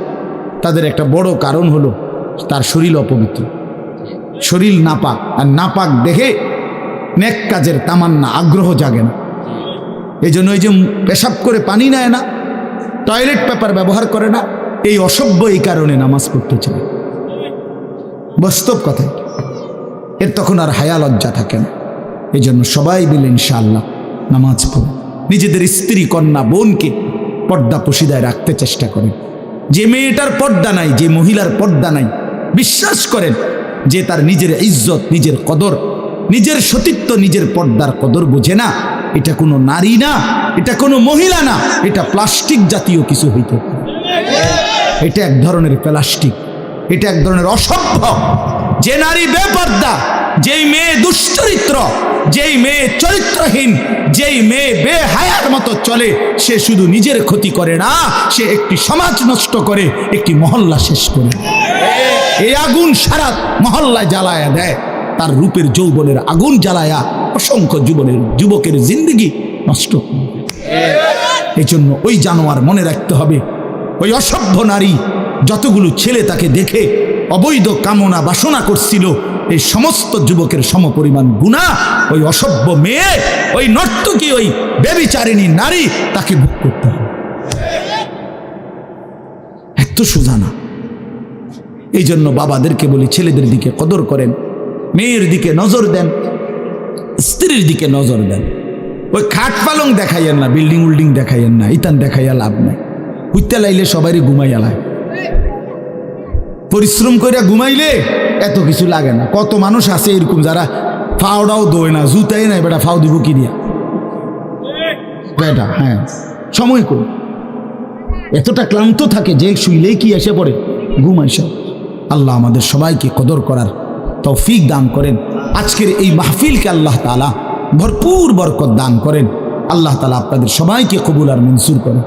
তাদের একটা বড় কারণ হলো তার শরীর অপবিত্র, শরীর নাপাক, আর নাপাক দেখে নেক কাজের তামান্না, আগ্রহ জাগে না। এই জন্য এই যে পেশাব করে পানি নেয় না, টয়লেট পেপার ব্যবহার করে না, এই অসভ্য এই কারণে নামাজ পড়তে চায়। বাস্তব কথা, এর তখন আর হায়া লজ্জা থাকে না। এই জন্য সবাই মিলে ইনশাআল্লাহ নামাজ পড়ে নিজেদের স্ত্রী, কন্যা, বোনকে পর্দা পশিদায় রাখতে চেষ্টা করেন। যে মেয়েটার পর্দা নাই, যে মহিলার পর্দা নাই, বিশ্বাস করেন যে তার নিজের ইজ্জত, নিজের কদর, নিজের সতীত্ব, নিজের পর্দার কদর বোঝে না। এটা কোনো নারী না, এটা কোনো মহিলা না, এটা প্লাস্টিক জাতীয় কিছু হইতে পারে। এটা এক ধরনের প্লাস্টিক, এটা এক ধরনের অসভ্য। যে নারী বেপর্দা, যেই মেয়ে দুশ্চরিত্র, যেই মেয়ে চরিত্রহীন, যেই মেয়ে বেহায়ার মতো চলে, সে শুধু নিজের ক্ষতি করে না, সে একটি সমাজ নষ্ট করে, একটি মহল্লা শেষ করে। এই আগুন সারা মহল্লায় জ্বালায়া দেয়, তার রূপের যৌবনের আগুন জ্বালায়া অসংখ্য যুবকের জিন্দগি নষ্ট। এই জন্য ওই জানোয়ার মনে রাখতে হবে, ওই অসভ্য নারী, যতগুলো ছেলে তাকে দেখে অবৈধ কামনা বাসনা করছিল, এই সমস্ত যুবকের সমপরিমাণ গুনাহ ওই অসভ্য মেয়ে, ওই নর্তকী, ওই ব্যভিচারিণী নারী তাকে ভোগ করতে হবে। এত সোজা না। এই জন্য বাবাদেরকে বলি, ছেলেদের দিকে কদর করেন, মেয়ের দিকে নজর দেন, স্ত্রীর দিকে নজর দেন। ওই খাট পালং দেখাইয়েন না, বিল্ডিং উল্ডিং দেখাইয়েন না, ইতান দেখাইয়া লাভ নাই। উঠতে লাইলে সবারই ঘুমাইয়া লাগে, পরিশ্রম করে ঘুমাইলে এত কিছু লাগে না। কত মানুষ আছে এরকম যারা ফাওটাও দোয় না, জুতাই নাই, বেটা ফাও দিব কি দিয়া বেটা। হ্যাঁ, সময় করুন। এতটা ক্লান্ত থাকে যে শুইলেই কি এসে পড়ে ঘুম আইসা। আল্লাহ আমাদের সবাইকে কদর করার তৌফিক দান করেন। আজকের এই মাহফিলকে আল্লাহ তাআলা ভরপুর বরকত দান করেন। আল্লাহ তাআলা আপনাদের সবাইকে কবুল আর মঞ্জুর করেন।